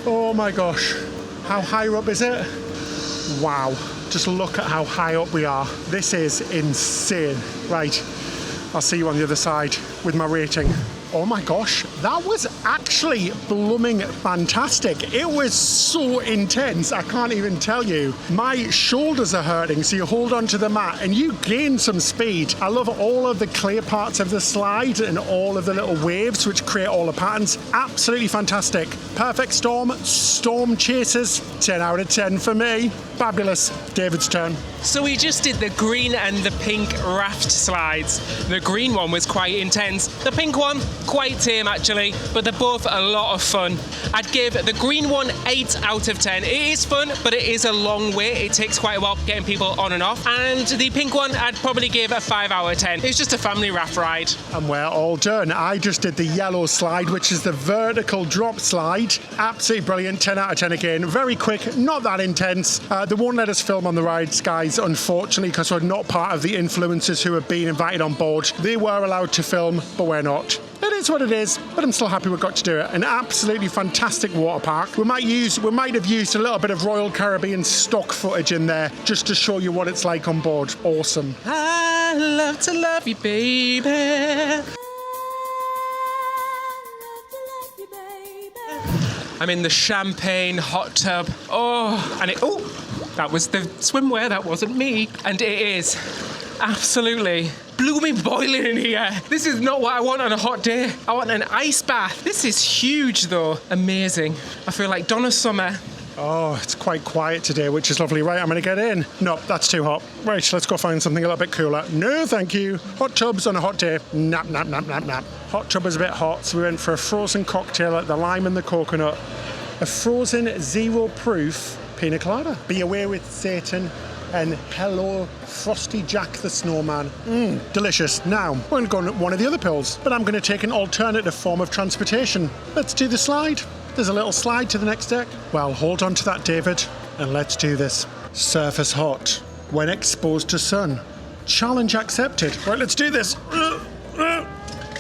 Oh my gosh. How high up is it? Wow. Just look at how high up we are. This is insane. Right. I'll see you on the other side with my rating. Oh my gosh, that was actually blooming fantastic. It was so intense, I can't even tell you. My shoulders are hurting, so you hold onto the mat and you gain some speed. I love all of the clear parts of the slide and all of the little waves which create all the patterns. Absolutely fantastic. Perfect storm, storm chasers, 10 out of 10 for me. Fabulous. David's turn. So we just did the green and the pink raft slides. The green one was quite intense. The pink one, quite tame actually, but they're both a lot of fun. I'd give the green one 8 out of 10. It is fun, but it is a long wait. It takes quite a while getting people on and off. And the pink one, I'd probably give a 5 out of 10. It's just a family raft ride. And we're all done. I just did the yellow slide, which is the vertical drop slide. Absolutely brilliant, 10 out of 10 again. Very quick, not that intense. They won't let us film on the rides, guys, unfortunately, because we're not part of the influencers who have been invited on board. They were allowed to film, but we're not. It is what it is, but I'm still happy we got to do it. An absolutely fantastic water park. We might have used a little bit of Royal Caribbean stock footage in there just to show you what it's like on board. Awesome. I love to love you, baby. I'm in the champagne hot tub. Oh, and that was the swimwear, that wasn't me. And it is absolutely blooming boiling in here. This is not what I want on a hot day. I want an ice bath. This is huge though. Amazing. I feel like Donna Summer. Oh, it's quite quiet today, which is lovely. Right, I'm going to get in. No, that's too hot. Right, let's go find something a little bit cooler. No, thank you. Hot tubs on a hot day. Nap, nap, nap, nap, nap. Hot tub was a bit hot, so we went for a frozen cocktail at the lime and the coconut. A frozen zero proof pina colada. Be aware with Satan and hello Frosty Jack the Snowman. Delicious. Now, we're going to go on one of the other pills, but I'm going to take an alternative form of transportation. Let's do the slide. There's a little slide to the next deck. Well, hold on to that, David, and let's do this. Surface hot when exposed to sun. Challenge accepted. Right, let's do this.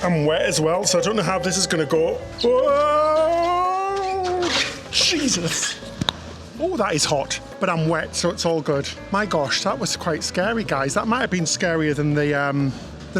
I'm wet as well, so I don't know how this is going to go. Whoa! Jesus. Oh, that is hot, but I'm wet, so it's all good. My gosh, that was quite scary, guys. That might have been scarier than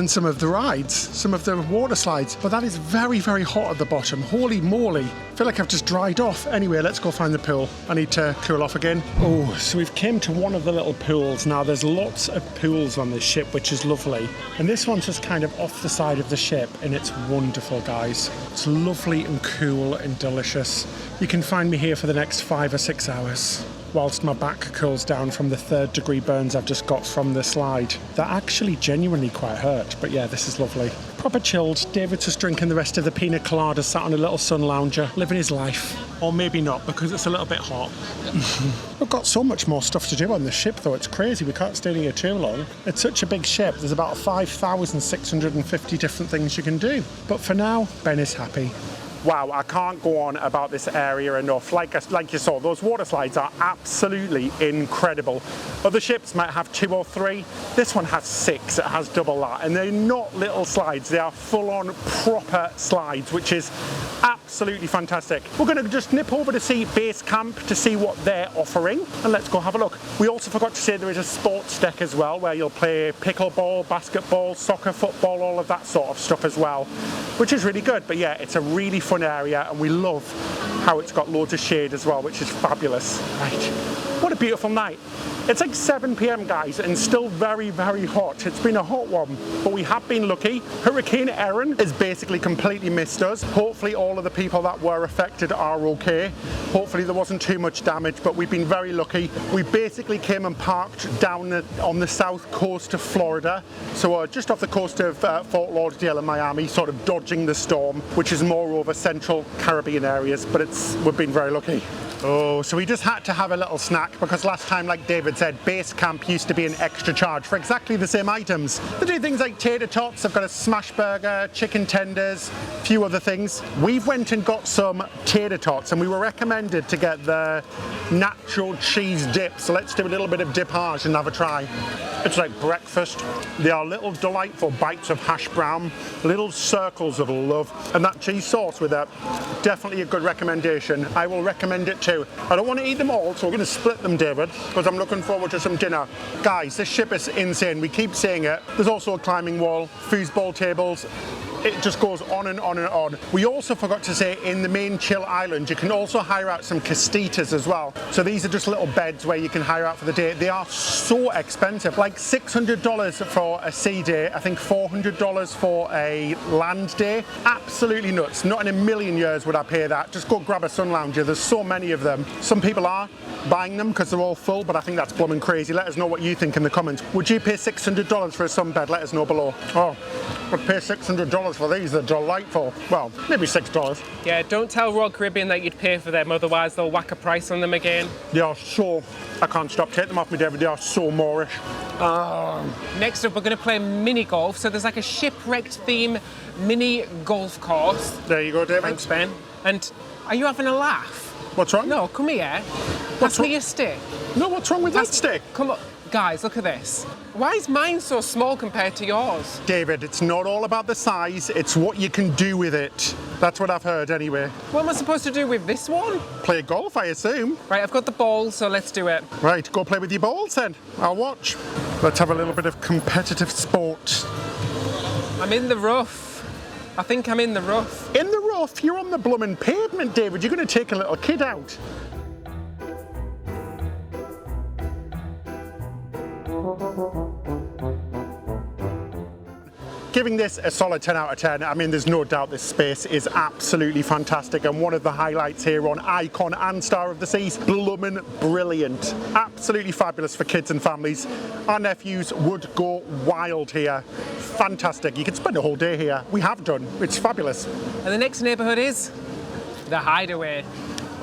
some of the rides, some of the water slides. But that is very, very hot at the bottom. Holy moly. I feel like I've just dried off. Anyway, let's go find the pool. I need to cool off again. Oh, so we've came to one of the little pools. Now, there's lots of pools on this ship, which is lovely. And this one's just kind of off the side of the ship, and it's wonderful, guys. It's lovely and cool and delicious. You can find me here for the next 5 or 6 hours whilst my back cools down from the 3rd-degree burns I've just got from the slide. That actually genuinely quite hurt, but yeah, this is lovely. Proper chilled. David's just drinking the rest of the pina colada, sat on a little sun lounger, living his life. Or maybe not, because it's a little bit hot. We've got so much more stuff to do on this ship, though. It's crazy. We can't stay here too long. It's such a big ship. There's about 5,650 different things you can do. But for now, Ben is happy. Wow, I can't go on about this area enough. Like you saw, those water slides are absolutely incredible. Other ships might have 2 or 3. This one has 6. It has double that. And they're not little slides. They are full-on proper slides, which is absolutely fantastic. We're going to just nip over to see Base Camp to see what they're offering. And let's go have a look. We also forgot to say there is a sports deck as well, where you'll play pickleball, basketball, soccer, football, all of that sort of stuff as well, which is really good. But yeah, it's a really fun area, and we love how it's got loads of shade as well, which is fabulous. Right, what a beautiful night. It's like 7 p.m, guys, and still very, very hot. It's been a hot one, but we have been lucky. Hurricane Erin has basically completely missed us. Hopefully all of the people that were affected are okay. Hopefully there wasn't too much damage, but we've been very lucky. We basically came and parked down on the south coast of Florida, so just off the coast of Fort Lauderdale and Miami, sort of dodging the storm, which is more over central Caribbean areas, but we've been very lucky. Oh, so we just had to have a little snack because last time, like David said, Base Camp used to be an extra charge for exactly the same items. They do things like tater tots, they've got a smash burger, chicken tenders, a few other things. We've went and got some tater tots, and we were recommended to get the nacho cheese dip. So let's do a little bit of dipage and have a try. It's like breakfast. They are little delightful bites of hash brown, little circles of love, and that cheese sauce with that, definitely a good recommendation. I will recommend it too. I don't want to eat them all, so we're going to split them, David, because I'm looking forward to some dinner. Guys, this ship is insane. We keep saying it. There's also a climbing wall, foosball tables, It just goes on and on and on. We also forgot to say in the main chill island, you can also hire out some castitas as well. So these are just little beds where you can hire out for the day. They are so expensive, like $600 for a sea day, I think $400 for a land day. Absolutely nuts. Not in a million years would I pay that. Just go grab a sun lounger. There's so many of them. Some people are buying them because they're all full, but I think that's blooming crazy. Let us know what you think in the comments. Would you pay $600 for a sunbed? Let us know below. Oh, I'd pay $600 for these. They're delightful. Well, maybe $6. Yeah, don't tell Royal Caribbean that you'd pay for them, otherwise they'll whack a price on them again. They are so... I can't stop. Take them off me, David. They are so Moorish. Next up, we're going to play mini golf. So there's like a shipwrecked theme mini golf course. There you go, David. Thanks, Ben. And are you having a laugh? What's wrong? No, come here. Pass me your stick. No, what's wrong with that stick? Come on. Guys, look at this. Why is mine so small compared to yours? David, it's not all about the size, it's what you can do with it. That's what I've heard anyway. What am I supposed to do with this one? Play golf, I assume. Right, I've got the ball, so let's do it. Right, go play with your balls then. I'll watch. Let's have a little bit of competitive sport. I'm in the rough. I think I'm in the rough. In the rough? You're on the blooming pavement, David. You're going to take a little kid out. Giving this a solid 10 out of 10. I mean, there's no doubt this space is absolutely fantastic, and one of the highlights here on Icon and Star of the Seas, bloomin' brilliant. Absolutely fabulous for kids and families. Our nephews would go wild here. Fantastic. You could spend a whole day here. We have done. It's fabulous. And the next neighbourhood is the Hideaway.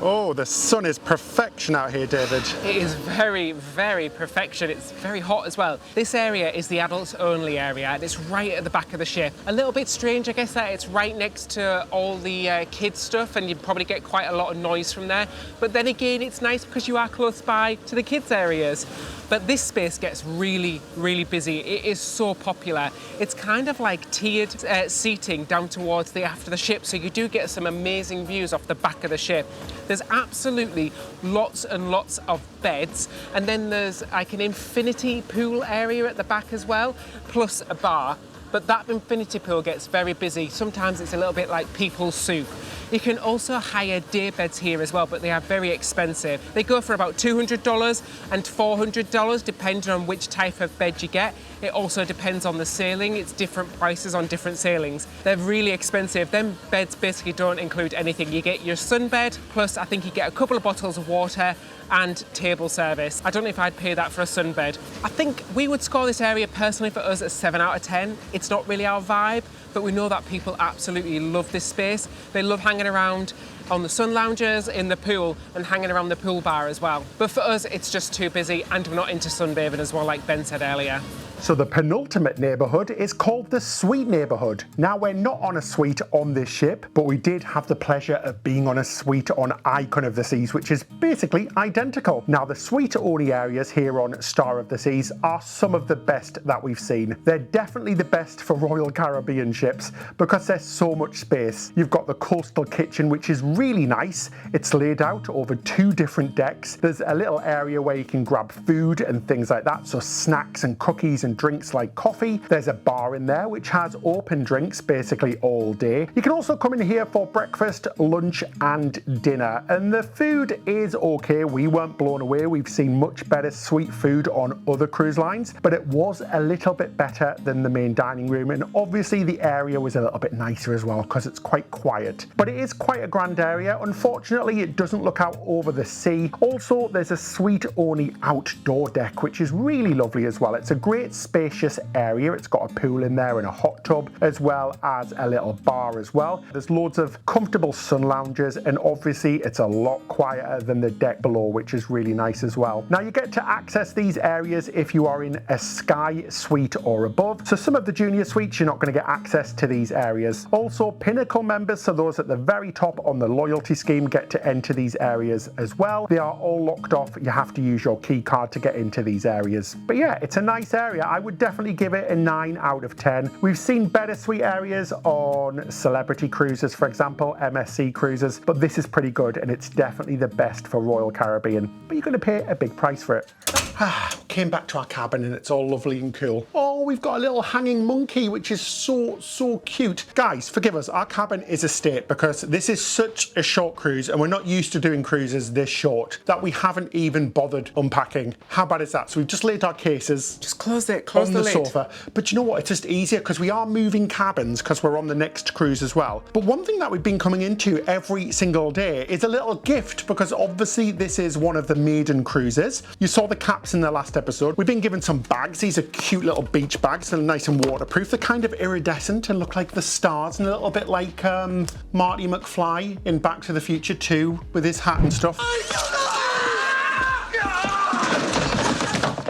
Oh, the sun is perfection out here, David. It is very, very perfection. It's very hot as well. This area is the adults only area, and it's right at the back of the ship. A little bit strange, I guess, that it's right next to all the kids stuff, and you probably get quite a lot of noise from there. But then again, it's nice because you are close by to the kids areas. But this space gets really, really busy. It is so popular. It's kind of like tiered seating down towards the aft of the ship, so you do get some amazing views off the back of the ship. There's absolutely lots and lots of beds, and then there's like an infinity pool area at the back as well, plus a bar. But that infinity pool gets very busy. Sometimes it's a little bit like people's soup. You can also hire day beds here as well, but they are very expensive. They go for about $200 and $400, depending on which type of bed you get. It also depends on the sailing. It's different prices on different sailings. They're really expensive. Them beds basically don't include anything. You get your sunbed, plus I think you get a couple of bottles of water and table service. I don't know if I'd pay that for a sunbed. I think we would score this area personally for us a 7 out of 10. It's not really our vibe, but we know that people absolutely love this space. They love hanging around on the sun loungers, in the pool, and hanging around the pool bar as well. But for us, it's just too busy, and we're not into sunbathing as well, like Ben said earlier. So the penultimate neighbourhood is called the Suite neighbourhood. Now, we're not on a suite on this ship, but we did have the pleasure of being on a suite on Icon of the Seas, which is basically identical. Now, the suite-only areas here on Star of the Seas are some of the best that we've seen. They're definitely the best for Royal Caribbean ships because there's so much space. You've got the coastal kitchen, which is really nice. It's laid out over 2 different decks. There's a little area where you can grab food and things like that, so snacks and cookies and drinks like coffee. There's a bar in there which has open drinks basically all day. You can also come in here for breakfast, lunch and dinner, and the food is okay. We weren't blown away. We've seen much better suite food on other cruise lines, but it was a little bit better than the main dining room, and obviously the area was a little bit nicer as well because it's quite quiet. But it is quite a grand area. Unfortunately, it doesn't look out over the sea. Also, there's a suite only outdoor deck, which is really lovely as well. It's a great spacious area. It's got a pool in there and a hot tub, as well as a little bar as well. There's loads of comfortable sun lounges, and obviously it's a lot quieter than the deck below, which is really nice as well. Now, you get to access these areas if you are in a Sky suite or above. So some of the junior suites, you're not going to get access to these areas. Also, Pinnacle members, so those at the very top on the loyalty scheme, get to enter these areas as well. They are all locked off. You have to use your key card to get into these areas. But yeah, it's a nice area. I would definitely give it a 9 out of 10. We've seen better suite areas on Celebrity cruises, for example, MSC cruises, but this is pretty good, and it's definitely the best for Royal Caribbean. But you're going to pay a big price for it. Came back to our cabin and it's all lovely and cool. Oh, we've got a little hanging monkey, which is so cute. Guys, forgive us, our cabin is a state because this is such a short cruise and we're not used to doing cruises this short that we haven't even bothered unpacking. How bad is that? So we've just laid our cases. Just close the on the lid. sofa. But you know what? It's just easier because we are moving cabins because we're on the next cruise as well. But one thing that we've been coming into every single day is a little gift because obviously this is one of the maiden cruises. You saw the caps in the last episode. We've been given some bags. These are cute little beach bags. They're nice and waterproof. They're kind of iridescent and look like the stars and a little bit like Marty McFly in Back to the Future 2 with his hat and stuff.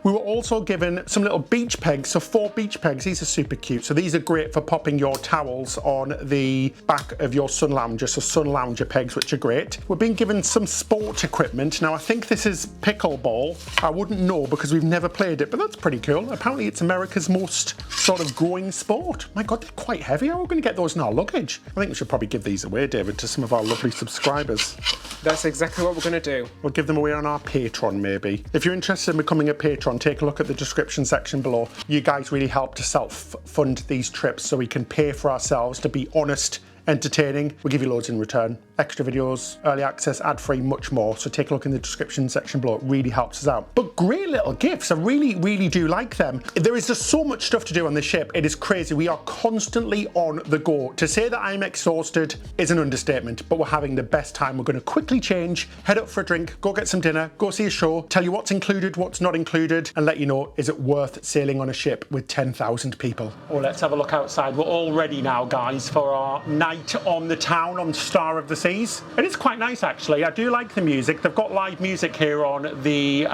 We were also given some little beach pegs, so 4 beach pegs. These are super cute. So these are great for popping your towels on the back of your sun lounger, so sun lounger pegs, which are great. We're being given some sport equipment. Now I think this is pickleball. I wouldn't know because we've never played it, but that's pretty cool. Apparently it's America's most sort of growing sport. My God, they're quite heavy. How are we going to get those in our luggage? I think we should probably give these away, David, to some of our lovely subscribers. That's exactly what we're going to do. We'll give them away on our Patreon, maybe. If you're interested in becoming a patron, take a look at the description section below. You guys really help to self-fund these trips so we can pay for ourselves to be honest, entertaining. We'll give you loads in return. Extra videos, early access, ad-free, much more. So take a look in the description section below. It really helps us out. But great little gifts. I really do like them. There is just so much stuff to do on this ship. It is crazy. We are constantly on the go. To say that I'm exhausted is an understatement, but we're having the best time. We're going to quickly change, head up for a drink, go get some dinner, go see a show, tell you what's included, what's not included, and let you know, is it worth sailing on a ship with 10,000 people? Oh, let's have a look outside. We're all ready now, guys, for our night on the town on Star of the Seas. It is quite nice, actually. I do like the music. They've got live music here on the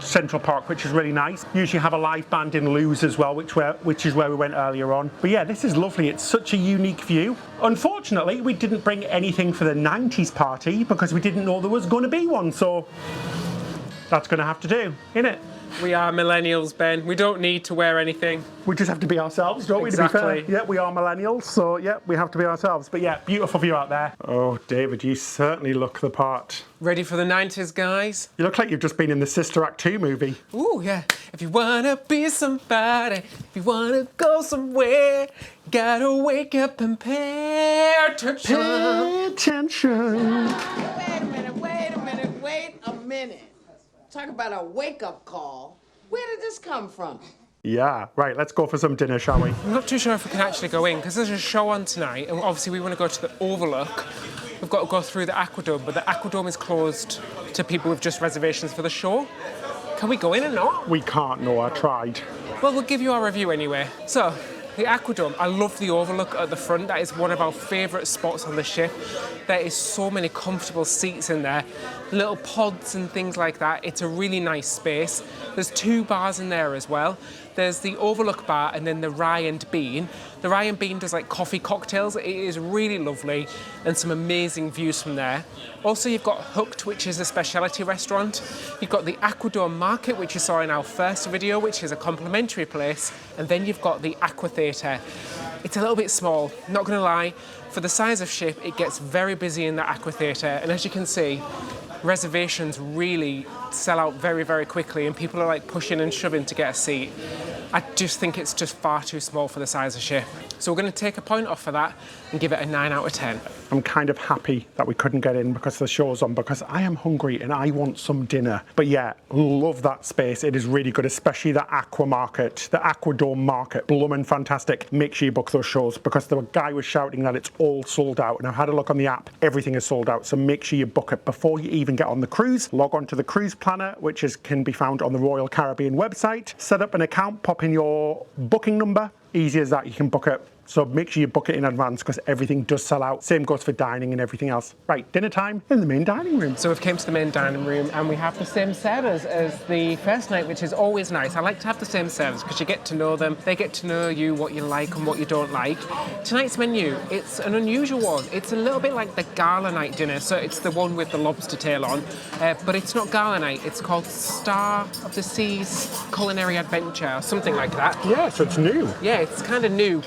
Central Park, which is really nice. Usually have a live band in Lewes as well, which is where we went earlier on. But yeah, this is lovely. It's such a unique view. Unfortunately, we didn't bring anything for the 90s party because we didn't know there was going to be one. So that's going to have to do, innit? We are millennials, Ben. We don't need to wear anything. We just have to be ourselves, don't we, to be fair? Yeah, we are millennials, so yeah, we have to be ourselves. But yeah, beautiful view out there. Oh, David, you certainly look the part. Ready for the 90s, guys? You look like you've just been in the Sister Act 2 movie. Ooh, yeah. If you wanna be somebody, if you wanna go somewhere, gotta wake up and pay attention. Pay attention. Wait a minute. Talk about a wake-up call. Where did this come from? Yeah, right, let's go for some dinner, shall we? I'm not too sure if we can actually go in, because there's a show on tonight, and obviously we want to go to the Overlook. We've got to go through the Aquadome, but the Aquadome is closed to people with just reservations for the show. Can we go in or not? We can't, no, I tried. Well, we'll give you our review anyway. So, the Aquadome, I love the overlook at the front. That is one of our favourite spots on the ship. There is so many comfortable seats in there, little pods and things like that. It's a really nice space. There's 2 bars in there as well. There's the Overlook bar and then the Rye and Bean. The Rye and Bean does like coffee cocktails. It is really lovely and some amazing views from there. Also, you've got Hooked, which is a specialty restaurant. You've got the Aquadome Market, which you saw in our first video, which is a complimentary place. And then you've got the Aqua Theatre. It's a little bit small, not gonna lie. For the size of ship, it gets very busy in the Aqua Theatre. And as you can see, reservations really sell out very quickly and people are like pushing and shoving to get a seat. I just think it's just far too small for the size of ship. So we're going to take a point off for that and give it a 9 out of 10. I'm kind of happy that we couldn't get in because the show's on, because I am hungry and I want some dinner. But yeah, love that space. It is really good, especially the Aqua Market, the Aquadome Market. Bloomin' fantastic. Make sure you book those shows because the guy was shouting that it's all sold out. And I've had a look on the app. Everything is sold out. So make sure you book it before you even get on the cruise. Log on to the cruise planner, which can be found on the Royal Caribbean website. Set up an account, pop in your booking number. Easy as that, you can book it. So make sure you book it in advance because everything does sell out. Same goes for dining and everything else. Right, dinner time in the main dining room. So we've came to the main dining room and we have the same servers as the first night, which is always nice. I like to have the same servers because you get to know them. They get to know you, what you like and what you don't like. Tonight's menu, it's an unusual one. It's a little bit like the gala night dinner. So it's the one with the lobster tail on, but it's not gala night. It's called Star of the Seas Culinary Adventure or something like that. Yeah, so it's new. Yeah, it's kind of new.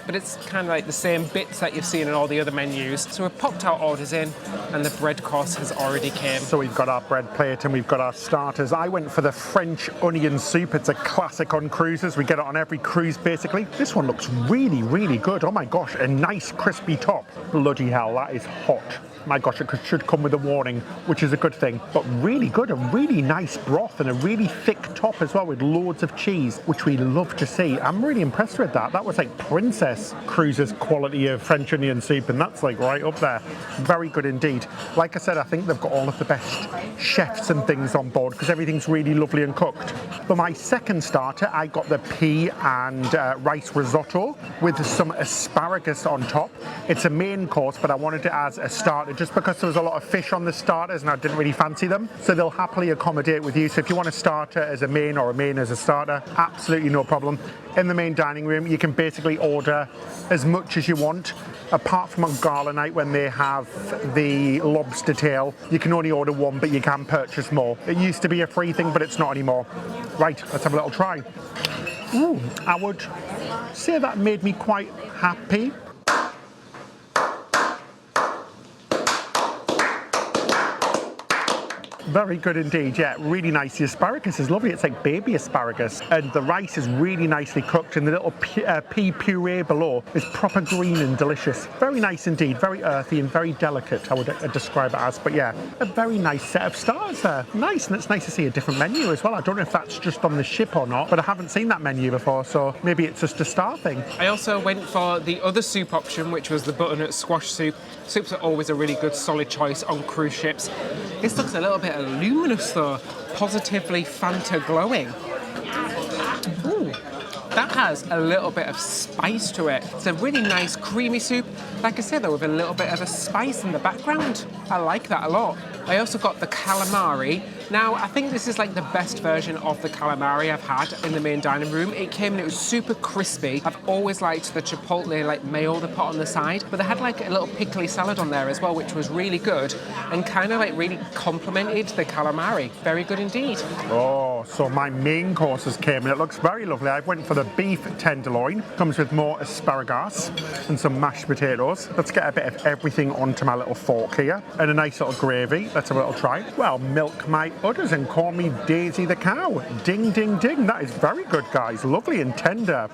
but it's kind of like the same bits that you've seen in all the other menus. So we've popped our orders in, and the bread course has already came. So we've got our bread plate and we've got our starters. I went for the French onion soup. It's a classic on cruises. We get it on every cruise, basically. This one looks really, really good. Oh my gosh, a nice crispy top. Bloody hell, that is hot. My gosh, it should come with a warning, which is a good thing. But really good, a really nice broth and a really thick top as well with loads of cheese, which we love to see. I'm really impressed with that. That was like Princess Cruises quality of French onion soup, and that's like right up there. Very good indeed. Like I said, I think they've got all of the best chefs and things on board because everything's really lovely and cooked. For my second starter, I got the pea and rice risotto with some asparagus on top. It's a main course, but I wanted it as a starter just because there was a lot of fish on the starters and I didn't really fancy them. So they'll happily accommodate with you. So if you want a starter as a main or a main as a starter, absolutely no problem. In the main dining room, you can basically order as much as you want. Apart from on gala night when they have the lobster tail, you can only order one, but you can purchase more. It used to be a free thing, but it's not anymore. Right, let's have a little try. Ooh, I would say that made me quite happy. Very good indeed, yeah, really nice. The asparagus is lovely, it's like baby asparagus. And the rice is really nicely cooked and the little pea puree below is proper green and delicious. Very nice indeed, very earthy and very delicate, I would describe it as. But yeah, a very nice set of stars there. Nice, and it's nice to see a different menu as well. I don't know if that's just on the ship or not, but I haven't seen that menu before, so maybe it's just a star thing. I also went for the other soup option, which was the butternut squash soup. Soups are always a really good solid choice on cruise ships. This looks a little bit luminous though, positively Fanta glowing. Ooh, that has a little bit of spice to it. It's a really nice creamy soup. Like I said though, with a little bit of a spice in the background. I like that a lot. I also got the calamari. Now, I think this is like the best version of the calamari I've had in the main dining room. It came and it was super crispy. I've always liked the chipotle like mayo they put on the side, but they had like a little pickly salad on there as well, which was really good and kind of like really complemented the calamari. Very good indeed. Oh, so my main courses came and it looks very lovely. I went for the beef tenderloin. Comes with more asparagus and some mashed potatoes. Let's get a bit of everything onto my little fork here and a nice little gravy. Let's have a little try. Well, milk my udders and call me Daisy the cow. Ding, ding, ding. That is very good, guys. Lovely and tender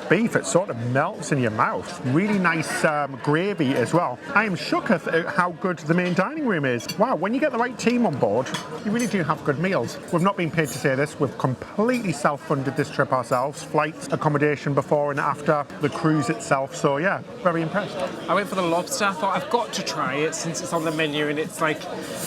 beef. It sort of melts in your mouth. Really nice gravy as well. I am shook at how good the main dining room is. Wow, when you get the right team on board, you really do have good meals. We've not been paid to say this. We've completely self-funded this trip ourselves. Flights, accommodation before and after the cruise itself. So yeah, very impressed. I went for the lobster. I thought I've got to try it since it's on the menu and it's like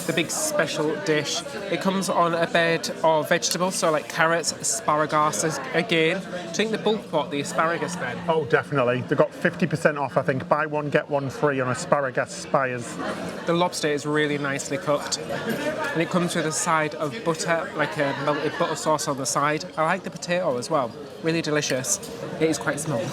the big special dish. It comes on a bed of vegetables, so like carrots, asparagus again. Do you think the bulk pot, the asparagus then? Oh, definitely. They've got 50% off, I think. Buy one, get one free on asparagus spires. The lobster is really nicely cooked and it comes with a side of butter, like a melted butter sauce on the side. I like the potato as well. Really delicious. It is quite small,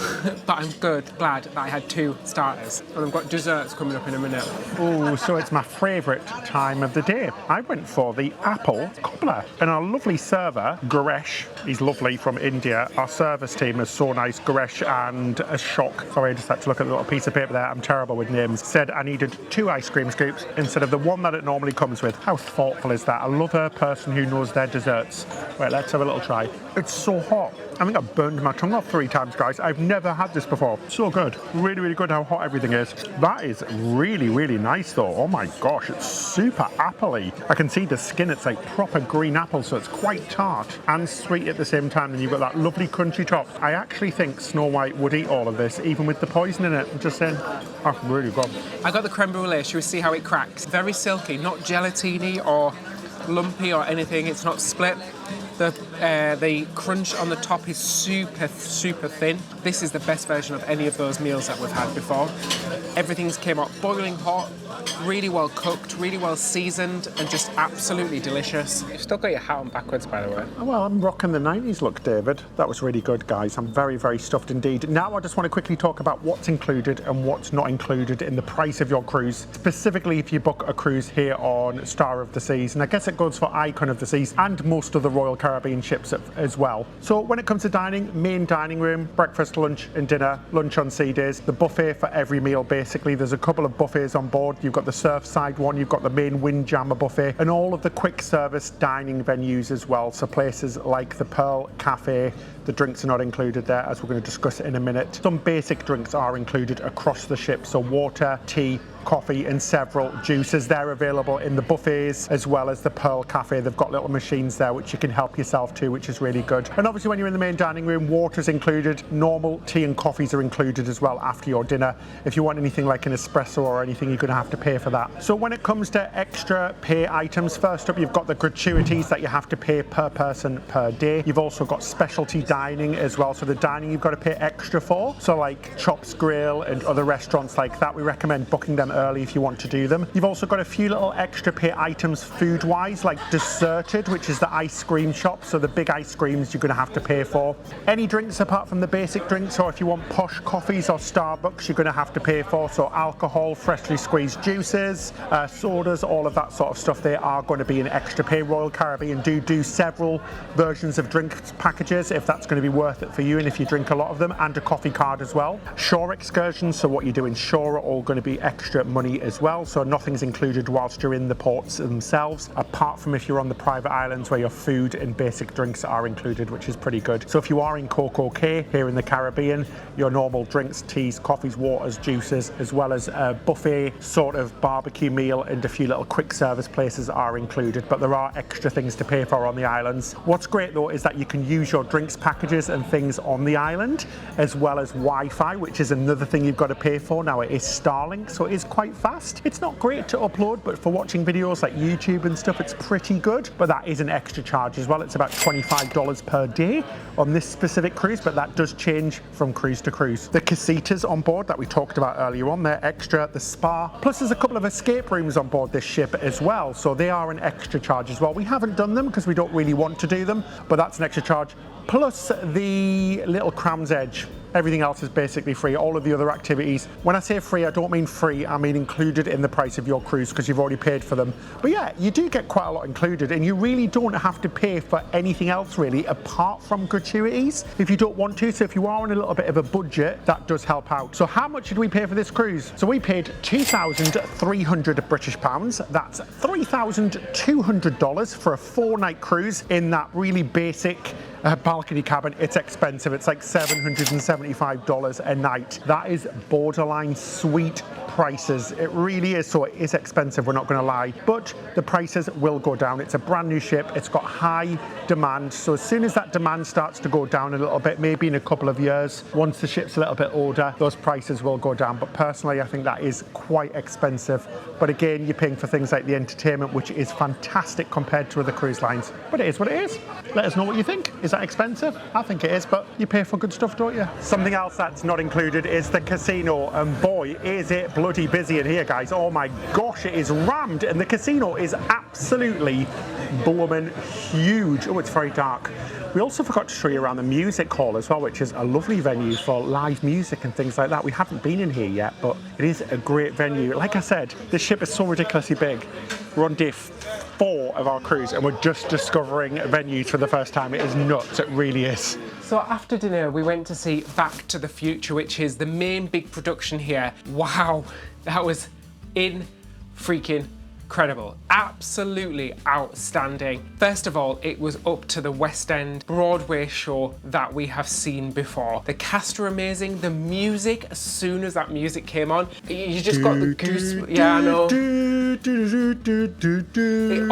but I'm glad that I had two starters. And I've got desserts coming up in a minute. Oh, so it's my favourite time of the day. I went for the apple cobbler. And our lovely server, Garesh, he's lovely from India. Our service team is so nice. Garesh and Ashok. Sorry, I just had to look at the little piece of paper there. I'm terrible with names. Said I needed 2 ice cream scoops instead of the one that it normally comes with. How thoughtful is that? I love a person who knows their desserts. Right, let's have a little try. It's so hot. I think I've burned my tongue off 3 times, guys. I've never had this before. So good. Really, really good how hot everything is. That is really, really nice, though. Oh, my gosh. It's super appley. I can see the skin. It's like proper green apple, so it's quite tart and sweet at the same time. And you've got that lovely crunchy top. I actually think Snow White would eat all of this, even with the poison in it. I'm just saying, oh, really good. I got the creme brulee. Should we see how it cracks? Very silky, not gelatine-y or lumpy or anything. It's not split. The crunch on the top is super, super thin. This is the best version of any of those meals that we've had before. Everything's came out boiling hot, really well cooked, really well seasoned, and just absolutely delicious. You've still got your hat on backwards, by the way. Well, I'm rocking the 90s look, David. That was really good, guys. I'm very, very stuffed indeed. Now I just want to quickly talk about what's included and what's not included in the price of your cruise, specifically if you book a cruise here on Star of the Seas. And I guess it goes for Icon of the Seas and most of the Royal Caribbean ships as well. So when it comes to dining, main dining room, breakfast, lunch and dinner, lunch on sea days, the buffet for every meal basically. There's a couple of buffets on board. You've got the Surfside one, you've got the main Windjammer buffet, and all of the quick service dining venues as well. So places like the Pearl Cafe, the drinks are not included there, as we're going to discuss in a minute. Some basic drinks are included across the ship, so water, tea, coffee and several juices. They're available in the buffets as well as the Pearl Cafe. They've got little machines there which you can help yourself to, which is really good. And obviously when you're in the main dining room, water's included, normal tea and coffees are included as well after your dinner. If you want anything like an espresso or anything, you're going to have to pay for that. So when it comes to extra pay items, first up you've got the gratuities that you have to pay per person per day. You've also got specialty dining as well, so the dining you've got to pay extra for. So like Chops Grill and other restaurants like that, we recommend booking them early if you want to do them. You've also got a few little extra pay items food wise, like Deserted, which is the ice cream shop, so the big ice creams you're going to have to pay for. Any drinks apart from the basic drinks, or if you want posh coffees or Starbucks, you're going to have to pay for. So alcohol, freshly squeezed juices, sodas, all of that sort of stuff, they are going to be an extra pay. Royal Caribbean do several versions of drinks packages if that's going to be worth it for you and if you drink a lot of them, and a coffee card as well. Shore excursions, so what you do in shore, are all going to be extra money as well, so nothing's included whilst you're in the ports themselves, apart from if you're on the private islands where your food and basic drinks are included, which is pretty good. So if you are in Coco Cay here in the Caribbean, your normal drinks, teas, coffees, waters, juices, as well as a buffet sort of barbecue meal and a few little quick service places are included, but there are extra things to pay for on the islands. What's great though is that you can use your drinks packages and things on the island, as well as Wi-Fi, which is another thing you've got to pay for. Now it is Starlink, so it is quite fast. It's not great to upload, but for watching videos like YouTube and stuff, it's pretty good. But that is an extra charge as well. It's about $25 per day on this specific cruise, but that does change from cruise to cruise. The casitas on board that we talked about earlier on, they're extra. The spa, plus there's a couple of escape rooms on board this ship as well, so they are an extra charge as well. We haven't done them because we don't really want to do them, but that's an extra charge. Plus the little Crown's Edge. Everything else is basically free, all of the other activities. When I say free, I don't mean free, I mean included in the price of your cruise because you've already paid for them. But yeah, you do get quite a lot included, and you really don't have to pay for anything else really apart from gratuities if you don't want to. So if you are on a little bit of a budget, that does help out. So how much did we pay for this cruise? So we paid £2,300 British pounds. That's $3,200 for a 4-night cruise in that really basic balcony cabin. It's expensive. It's like $775 a night. That is borderline sweet prices. It really is. So it is expensive, we're not going to lie, but the prices will go down. It's a brand new ship. It's got high demand. So as soon as that demand starts to go down a little bit, maybe in a couple of years, once the ship's a little bit older, those prices will go down. But personally, I think that is quite expensive. But again, you're paying for things like the entertainment, which is fantastic compared to other cruise lines. But it is what it is. Let us know what you think. Is that expensive? I think it is, but you pay for good stuff, don't you? Something else that's not included is the casino, and boy, is it bloody busy in here, guys. Oh my gosh, it is rammed, and the casino is absolutely blooming huge. Oh, it's very dark. We also forgot to show you around the music hall as well, which is a lovely venue for live music and things like that. We haven't been in here yet, but it is a great venue. Like I said, this ship is so ridiculously big. We're on day 4 of our cruise and we're just discovering venues for the first time. It is nuts, it really is. So after dinner, we went to see Back to the Future, which is the main big production here. Wow, that was freaking incredible, absolutely outstanding. First of all, it was up to the West End Broadway show that we have seen before. The cast are amazing. The music, as soon as that music came on, you just got the goose. Yeah, I know.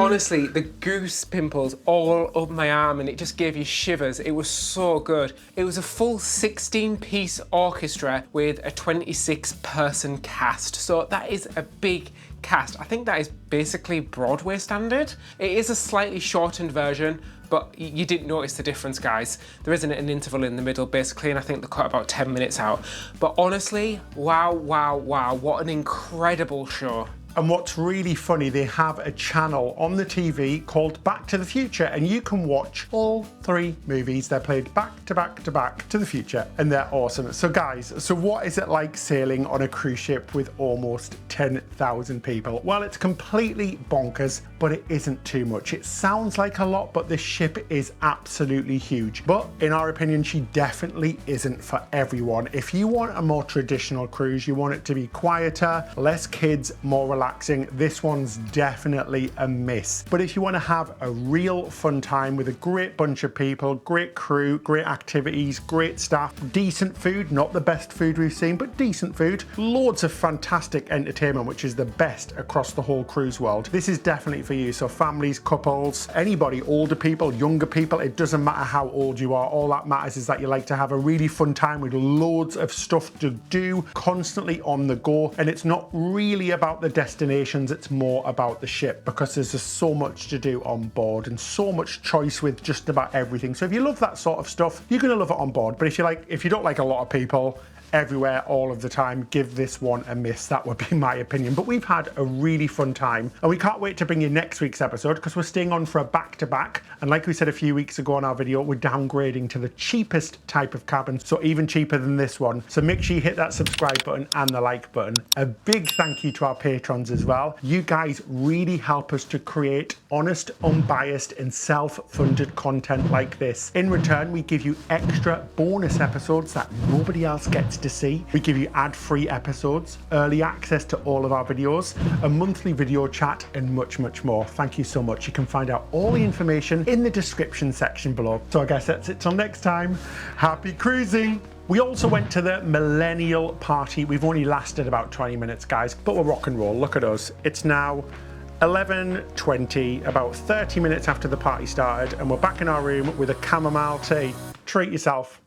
Honestly, the goose pimples all up my arm, and it just gave you shivers. It was so good. It was a full 16-piece orchestra with a 26-person cast. So that is a big cast. I think that is basically Broadway standard. It is a slightly shortened version, but you didn't notice the difference, guys. There isn't an interval in the middle, basically, and I think they cut about 10 minutes out. But honestly, wow, wow, wow, what an incredible show. And what's really funny, they have a channel on the TV called Back to the Future, and you can watch all 3 movies. They're played back to back to back to the future, and they're awesome. So guys, so what is it like sailing on a cruise ship with almost 10,000 people? Well, it's completely bonkers, but it isn't too much. It sounds like a lot, but this ship is absolutely huge. But in our opinion, she definitely isn't for everyone. If you want a more traditional cruise, you want it to be quieter, less kids, more relaxing, this one's definitely a miss. But if you want to have a real fun time with a great bunch of people, great crew, great activities, great staff, decent food, not the best food we've seen, but decent food, loads of fantastic entertainment, which is the best across the whole cruise world, this is definitely for you. So families, couples, anybody, older people, younger people, it doesn't matter how old you are. All that matters is that you like to have a really fun time with loads of stuff to do, constantly on the go. And it's not really about the destinations, it's more about the ship, because there's just so much to do on board and so much choice with just about everything. So if you love that sort of stuff, you're going to love it on board. But if you don't like a lot of people everywhere all of the time, give this one a miss. That would be my opinion. But we've had a really fun time, and we can't wait to bring you next week's episode, because we're staying on for a back-to-back. And like we said a few weeks ago on our video, we're downgrading to the cheapest type of cabin, so even cheaper than this one. So make sure you hit that subscribe button and the like button. A big thank you to our patrons as well. You guys really help us to create honest, unbiased and self-funded content like this. In return, we give you extra bonus episodes that nobody else gets to see. We give you ad-free episodes, early access to all of our videos, a monthly video chat, and much, much more. Thank you so much. You can find out all the information in the description section below. So I guess that's it till next time. Happy cruising! We also went to the millennial party. We've only lasted about 20 minutes, guys, but we're rock and roll. Look at us. It's now 11:20, about 30 minutes after the party started, and we're back in our room with a chamomile tea. Treat yourself.